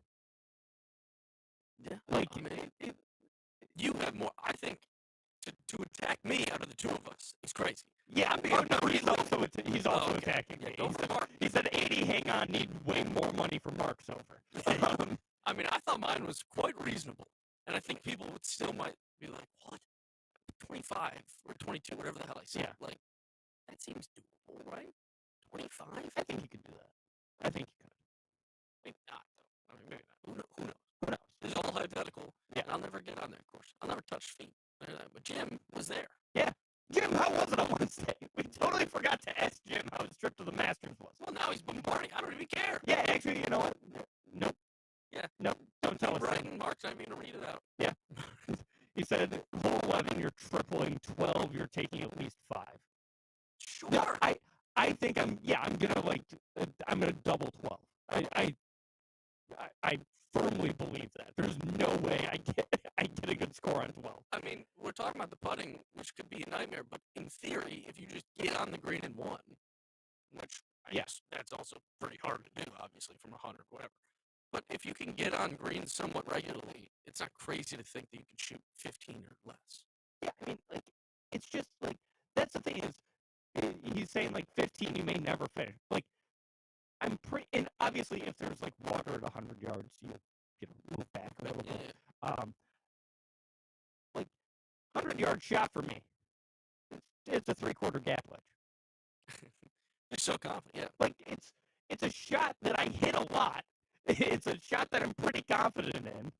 Yeah, like, I mean, you have more. I think to attack me out of the two of us is crazy. Yeah, he's also attacking me. Go for Mark. He said 80. Hang on, need way more money for Mark's over. I mean, I thought mine was quite reasonable, and I think people would still might be like, "What? 25 or 22, whatever the hell I said." Yeah. Like, that seems doable, right? 25. I think you could do that. I think you could. Maybe not, though. I mean, maybe not. Who knows? Who knows? It's all hypothetical. Yeah. I'll never get on that course. I'll never touch feet. But Jim was there. Yeah. Jim, how was it on Wednesday? We totally forgot to ask Jim how his trip to the Masters was. Well, now he's bombarding. I don't even care. Yeah, actually, you know what? Nope. Yeah. Nope. Don't tell us. Right. Mark's not even going to read it out. Yeah. He said, hole 11, you're tripling. 12, you're taking at least 5. Sure. No, I think I'm gonna double 12. I firmly believe that. There's no way I get a good score on 12. I mean, we're talking about the putting, which could be a nightmare, but in theory, if you just get on the green and one, which I guess that's also pretty hard to do, obviously, from 100, whatever. But if you can get on green somewhat regularly, it's not crazy to think that you can shoot 15 or less. Yeah, I mean, like, it's just, like, that's the thing is, he's saying, like, 15 you may never finish. Like, I'm pretty, and obviously if there's, like, water at 100 yards, you move back a little bit. Like, 100-yard shot for me, it's a 3/4 gap wedge. You're so confident, yeah. Like, it's a shot that I hit a lot. It's a shot that I'm pretty confident in.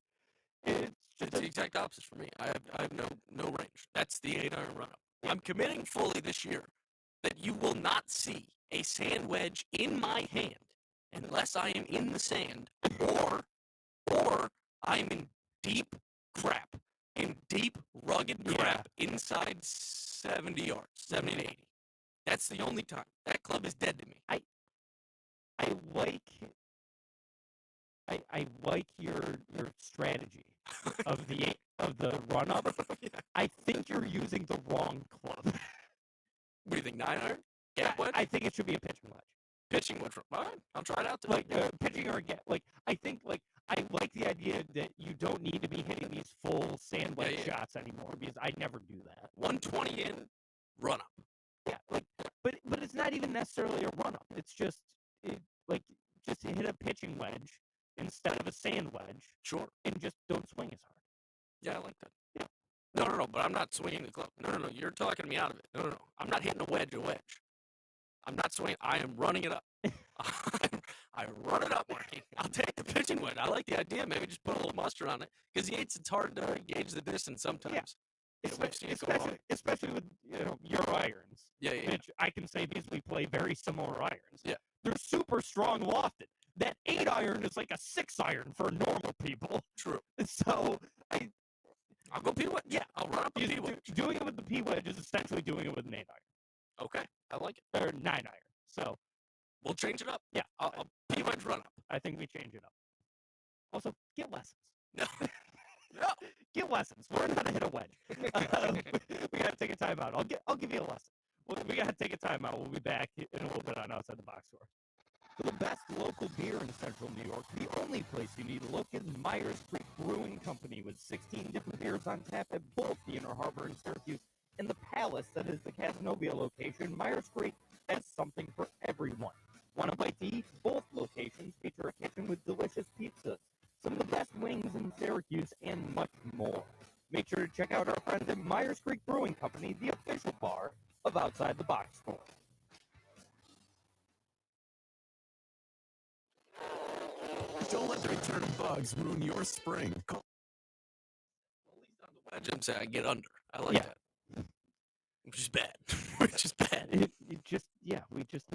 It's the exact opposite for me. I have no range. That's the 8-iron run-up. I'm committing fully this year that you will not see a sand wedge in my hand unless I am in the sand or I'm in deep crap, in deep, rugged crap inside 70 yards, 70 to 80. That's the only time. That club is dead to me. I like your strategy of the run up. I think you're using the wrong club. What do you think, 9-iron? Gap wedge? I think it should be a pitching wedge. Pitching wedge. All right, I'll try it out. Like pitching or a gap. Like I think I like the idea that you don't need to be hitting these full sand wedge shots anymore because I never do that. 120 in, run up. Yeah, like but it's not even necessarily a run up. It's just just to hit a pitching wedge instead of a sand wedge. Sure. And just don't swing as hard. Yeah, I like that. Yeah. No, but I'm not swinging the club. No, you're talking me out of it. No. I'm not hitting a wedge. I'm not swinging. I am running it up. I run it up, Marky. I'll take the pitching wedge. I like the idea. Maybe just put a little mustard on it. Because it's hard to gauge the distance sometimes. Yeah. Especially with your irons. Yeah. Which I can say because we play very similar irons. Yeah. They're super strong lofted. That 8-iron is like a 6-iron for normal people. True. So I'll go P-wedge. Yeah, I'll run up a P-wedge. Doing it with the P-wedge is essentially doing it with an 8-iron. Okay, I like it. Or 9-iron. So we'll change it up. Yeah. I'll P-wedge run up. I think we change it up. Also, get lessons. No. Get lessons. Learn how to hit a wedge. We gotta take a timeout. I'll give you a lesson. We gotta take a timeout. We'll be back in a little bit on Outside the Box Score. For the best local beer in Central New York, the only place you need to look is Myers Creek Brewing Company with 16 different beers on tap at both the Inner Harbor in Syracuse and the Palace that is the Casanova location. Myers Creek has something for everyone. Want a bite to eat? Both locations feature a kitchen with delicious pizzas, some of the best wings in Syracuse, and much more. Make sure to check out our friends at Myers Creek Brewing Company, the official bar of Outside the Box Score. Don't let the return of bugs ruin your spring. At least on the wedge, I'm saying I get under. I like that. Which is bad. We just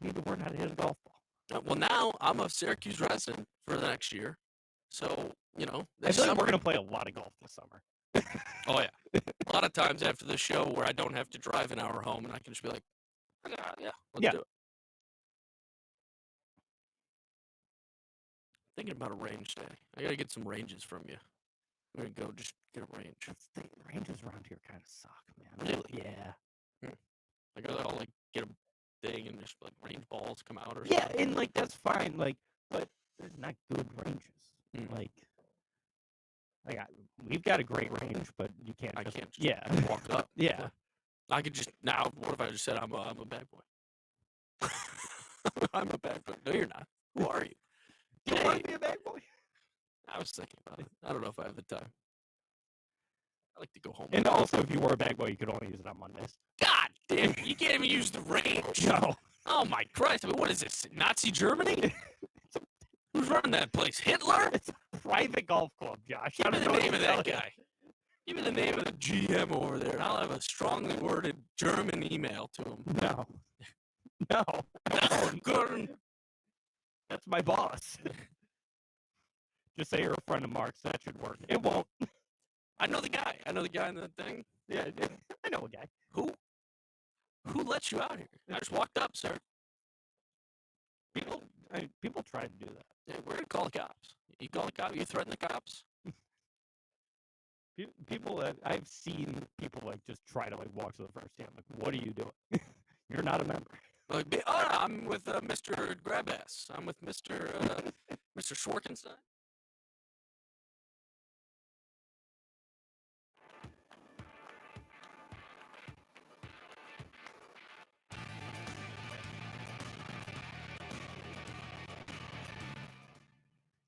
need to learn how to hit a golf ball. Well, now I'm a Syracuse resident for the next year. So, I feel like we're going to play a lot of golf this summer. Oh, yeah. A lot of times after the show where I don't have to drive an hour home and I can just be like, let's do it. Thinking about a range day. I got to get some ranges from you. I'm going to go just get a range. The ranges around here kind of suck, man. Really? Yeah. I got to get a thing and just range balls come out or something. Yeah, and that's fine. But there's not good ranges. We've got a great range, but you can't. I can't just walk up. Yeah. I could just now. What if I just said I'm a bad boy? I'm a bad boy. No, you're not. Who are you? Do you want to be a bad boy? I was thinking about it. I don't know if I have the time. I like to go home. And also, if you were a bad boy, you could only use it on Mondays. God damn it. You can't even use the range. No. Oh, my Christ. I mean, what is this? Nazi Germany? Who's running that place? Hitler? It's a private golf club, Josh. Give me the name of that guy. Give me the name of the GM over there, and I'll have a strongly worded German email to him. No. That's my boss. Just say you're a friend of Mark's. That should work. It won't. I know the guy. I know the guy in the thing. Yeah, I know a guy. Who? Who let you out here? I just walked up, sir. People try to do that. Yeah, we're going to call the cops. You call the cops? You threaten the cops? People, I've seen people like just try to like walk to the first team. Like, what are you doing? You're not a member. Like, oh, I'm with Mr. Grabass. I'm with Mr. Mr. Schwarkenstein.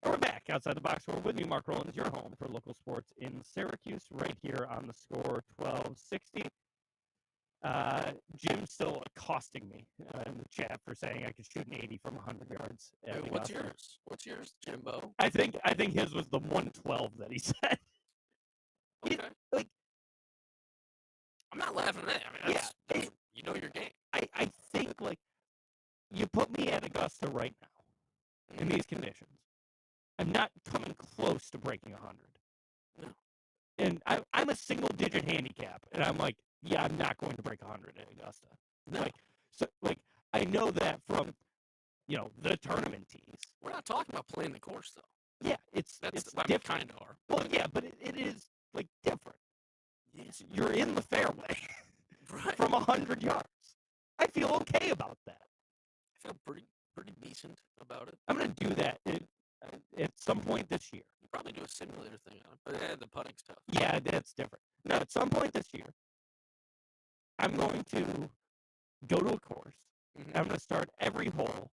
We're back outside the box score with me, Mark Rowlands, your home for local sports in Syracuse, right here on the score 1260. Jim's still accosting me in the chat for saying I could shoot an 80 from 100 yards. Wait, what's yours? What's yours, Jimbo? I think his was the 112 that he said. Okay. Like, I'm not laughing at that. I mean, that's, you know your game. I think, like, you put me at Augusta right now in these conditions. I'm not coming close to breaking 100. No. And I'm a single-digit handicap, and I'm like, yeah, I'm not going to break 100 at Augusta. No. I know that from, the tournament tees. We're not talking about playing the course, though. Yeah, it's different. Kind of are. Well, yeah, but it is, like, different. Yes. You're in the fairway Right. from 100 yards. I feel okay about that. I feel pretty decent about it. I'm going to do that at some point this year. You probably do a simulator thing on it, but the putting's tough. Yeah, that's different. No, at some point this year, I'm going to go to a course. Mm-hmm. I'm going to start every hole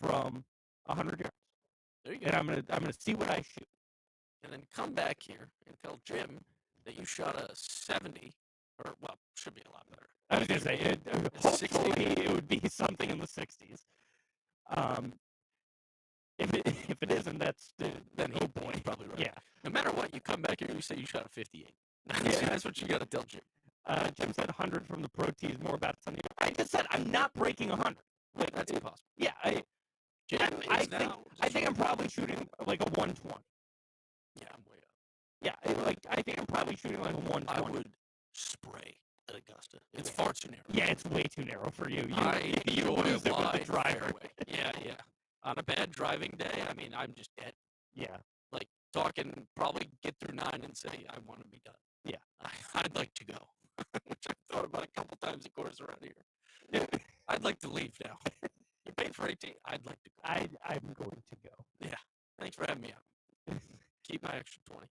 from 100 yards. There you go. And I'm going to see what I shoot. And then come back here and tell Jim that you shot a 70, or, well, should be a lot better. I was going to say, hopefully it would be something in the 60s. If it isn't, then oh boy. He's probably right. Yeah. No matter what, you come back here and you say you shot a 58. That's what you got to tell Jim. Jim said 100 from the pro tees, more about something. I just said I'm not breaking 100. Like, that's impossible. Yeah, I think I'm probably shooting like a 120. Yeah, I'm way up. Yeah, I think I'm probably shooting like a 120. I would spray at Augusta. It's far too narrow. Yeah, it's way too narrow for you. You lose it with the driver. Yeah. On a bad driving day, I mean, I'm just dead. Yeah. Like, talking, probably get through 9 and say, I want to be done. Yeah. I'd like to go, which I've thought about a couple times, of course, around here. I'd like to leave now. You paid for 18. I'd like to go. I'm going to go. Yeah. Thanks for having me out. Keep my extra 20.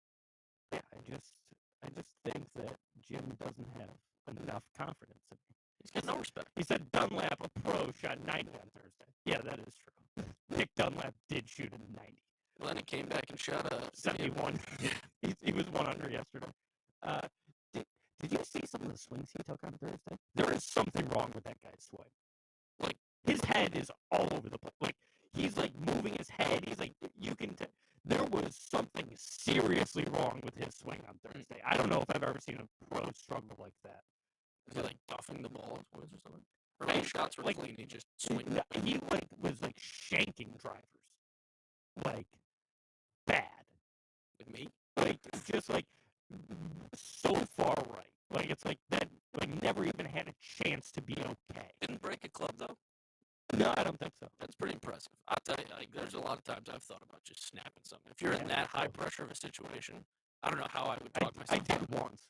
Yeah, I just think that Jim doesn't have enough confidence in me. He's got no respect. He said Dunlap, a pro, shot 90 on Thursday. Yeah, that is true. Nick Dunlap did shoot a 90. Well, then he came back and shot a 71. Yeah. He was 1 under yesterday. Did you see some of the swings he took on Thursday? There is something wrong with that guy's swing. Like, his head is all over the place. Like, he's, like, moving his head. He's, like, you can there was something seriously wrong with his swing on Thursday. I don't know if I've ever seen a pro struggle like that. Is he, like, buffing the ball or something? Or his shots were clean, he just swing. He, like, was, like, shanking drivers. Like, bad. Like me? Like, just, like, so far right. Like, it's like that, like, never even had a chance to be okay. Didn't break a club, though? No, I don't think so. That's pretty impressive. I'll tell you, like, there's a lot of times I've thought about just snapping something. If you're in that high pressure of a situation, I don't know how I would talk myself. I did once.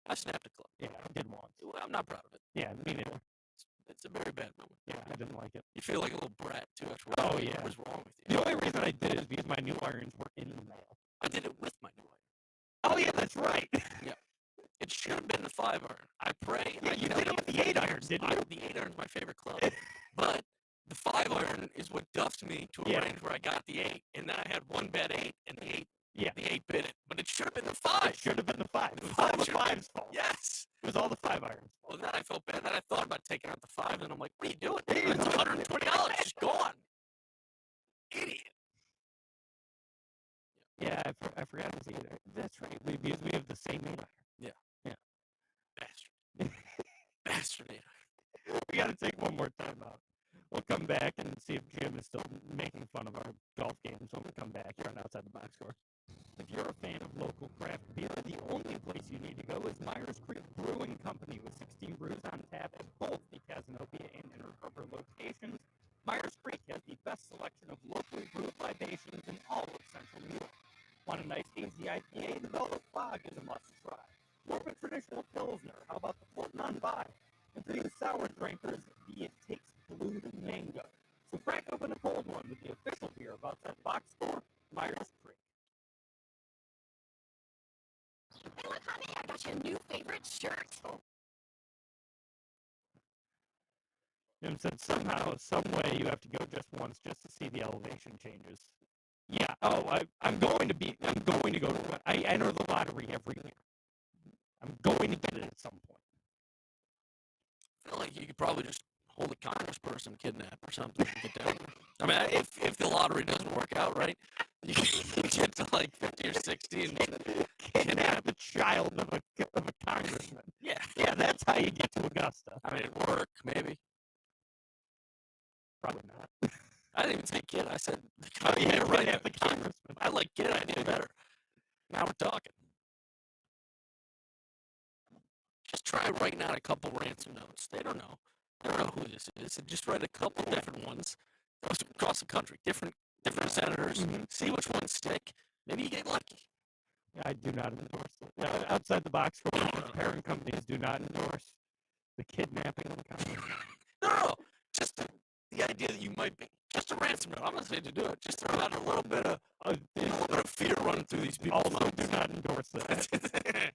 I snapped a club. Yeah, I did once. Well, I'm not proud of it. Yeah, me neither. It's a very bad moment. Yeah, I didn't like it. You feel like a little brat, too. Oh, yeah. What was wrong with you? The only reason I did it is because my new irons were in the mail. I did it with my new iron. Oh, yeah, that's right. Yeah. It should have been the 5 iron. I pray. Yeah, you did it with the 8 iron, didn't you? The 8 iron's my favorite club. But the 5 iron is what duffed me to a range where I got the 8. And then I had one bad 8, and the 8 bit it. But it should have been the 5. It should have been the 5. It was all the 5's fault. Yes. It was all the 5 irons. Well, then I felt bad. Then I thought about taking out the 5, and I'm like, what are you doing? It's $120. Just gone. Idiot. Yeah, I forgot it was 8 iron. That's right. Because we have the same 8 iron. Yeah. Yeah. Bastard. Bastard 8 iron. We got to take one more time out. We'll come back and see if Jim is still making fun of our golf games when we come back here on Outside the Box Score. If you're a fan of local craft beer, the only place you need to go is Myers Creek Brewing Company with 16 brews on tap at both the Casanova and Inner Harbor locations. Myers Creek has the best selection of locally brewed libations in all of Central New York. Want a nice hazy IPA? The Velvet Fog is a must sweet and sour drinkers, it takes blue mango. So crack open a cold one with the official beer of Outside the Box Score, Myers Creek. Hey, look, honey, I got you a new favorite shirt. Jim said somehow, some way, you have to go just once just to see the elevation changes. Yeah. Oh, I'm going to go to. I enter the lottery every year. I'm going to get it at some point. I feel like you could probably just hold a congressperson kidnap or something and get down there. I mean, if the lottery doesn't work out, right, you get to like 50 or 60 and Kidnap a child of a congressman. Yeah. Yeah, that's how you get to Augusta. I mean, it'd work, maybe. Probably not. I didn't even say kid. I said, yeah, right. Kidnap the congressman. I like kid idea better. Now we're talking. Just try writing out a couple ransom notes. They don't know. They don't know who this is. And just write a couple different ones across the country. Different senators. Mm-hmm. See which ones stick. Maybe you get lucky. I do not endorse it. Outside the Box Score, parent companies do not endorse the kidnapping of the congressman. No. Just the idea that you might be. Just a ransom note. I'm not saying to do it. Just throw out a little bit of fear running through these people. Also, do not endorse it.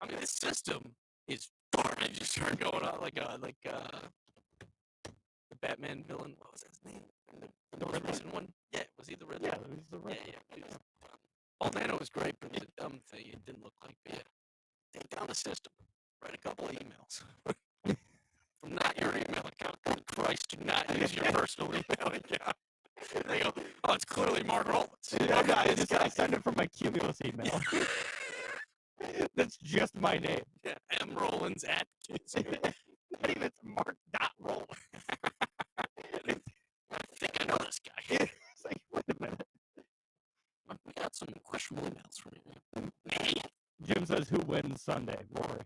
I mean, this system is garbage. You start going on like the Batman villain. What was his name? The most recent one. Yeah, was he the Riddler? Yeah, he was the Riddler. Yeah. Paul Dano was great, but it was a dumb thing. It didn't look like. But yeah, take down the system. Write a couple of emails. From not your email account. Good Christ, do not use your personal email account. They go, oh, it's clearly Mark Rowlands. I send it from my Cumulus email. That's just my name. Yeah, M. Rowlands at kids. Not even it's Mark.Rowlands. I think I know this guy. It's like, wait a minute. We got some questionable emails from you. Jim says, who wins Sunday? Rory.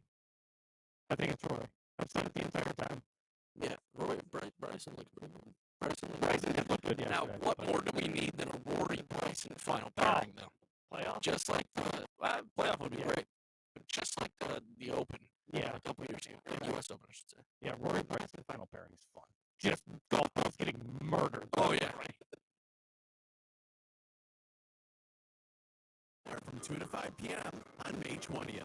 I think it's Rory. I've said it the entire time. Yeah, Rory, Bryson looks pretty good. Bryson did look good Now, yesterday. what more do we need than a Rory Bryson final pairing, though? Playoff? Just like the playoff would be great. But just like the Open. Yeah. A couple years ago. The U.S. Open, I should say. Yeah, Rory Bryson final pairing is fun. Just golf balls getting murdered. Oh, yeah. Right. From 2 to 5 p.m. on May 20th.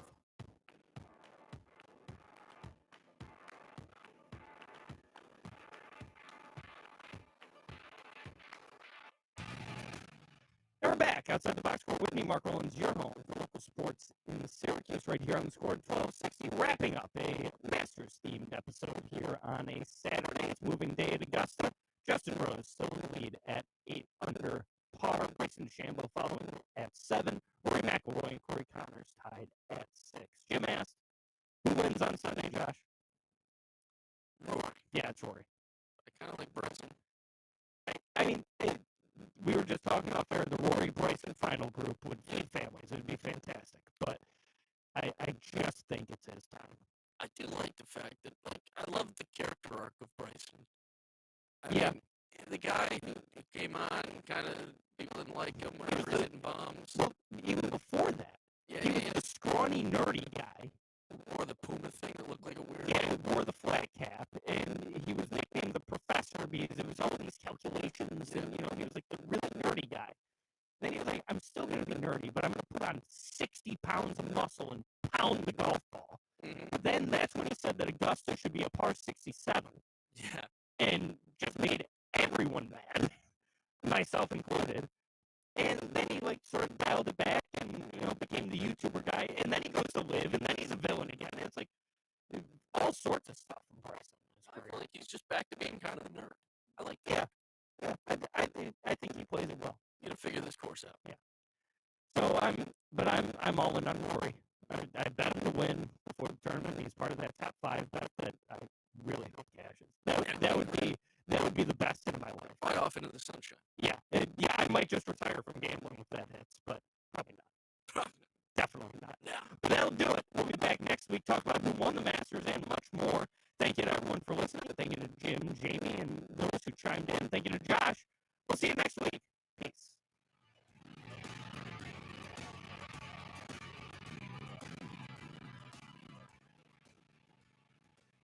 And we're back outside the box score with me, Mark Rowlands, your home for local sports in Syracuse, right here on the score at 1260. Wrapping up a Masters-themed episode here on a Saturday. It's moving day at Augusta. Justin Rose still in the lead at 8 under par. Bryson DeChambeau following at 7. Rory McIlroy and Corey Connors tied at 6. Jim asked, who wins on Sunday, Josh? Rory. Yeah, it's Rory. I kind of like Bryson. I mean, we were just talking about there, the Rory Bryson final group would feed families. It would be fantastic. But I just think it's his time. I do like the fact that, like, I love the character arc of Bryson. I mean, the guy who came on, kind of, people didn't like him when he was hitting bombs. Well, even before that, he was the scrawny, nerdy guy. Wore the Puma thing that looked like a weirdo. Yeah, he wore the flat cap, and he was nicknamed the professor because it was all these calculations, and, you know, he was like the really nerdy guy. Then he was like, I'm still going to be nerdy, but I'm going to put on 60 pounds of muscle and pound the golf ball. Mm-hmm. But then that's when he said that Augusta should be a par 67. Yeah. And just made everyone mad, myself included. And then he, like, sort of dialed it back and, you know, became the YouTuber guy. And then he goes to live, and then he's a villain again. And it's like all sorts of stuff from Bryson. I feel like he's just back to being kind of a nerd. I like that. Yeah. I think he plays it well. You gotta figure this course out. Yeah. So I'm all in on Rory. I bet him to win before the tournament. He's part of that top 5 bet that I really hope cashes. That would be the best in my life. Right off into the sunshine. Yeah, I might just retire from gambling if that hits, but probably not. Definitely not. Yeah. But that'll do it. We'll be back next week, talk about who won the Masters and much more. Thank you to everyone for listening. Thank you to Jim, Jamie, and those who chimed in. Thank you to Josh. We'll see you next week.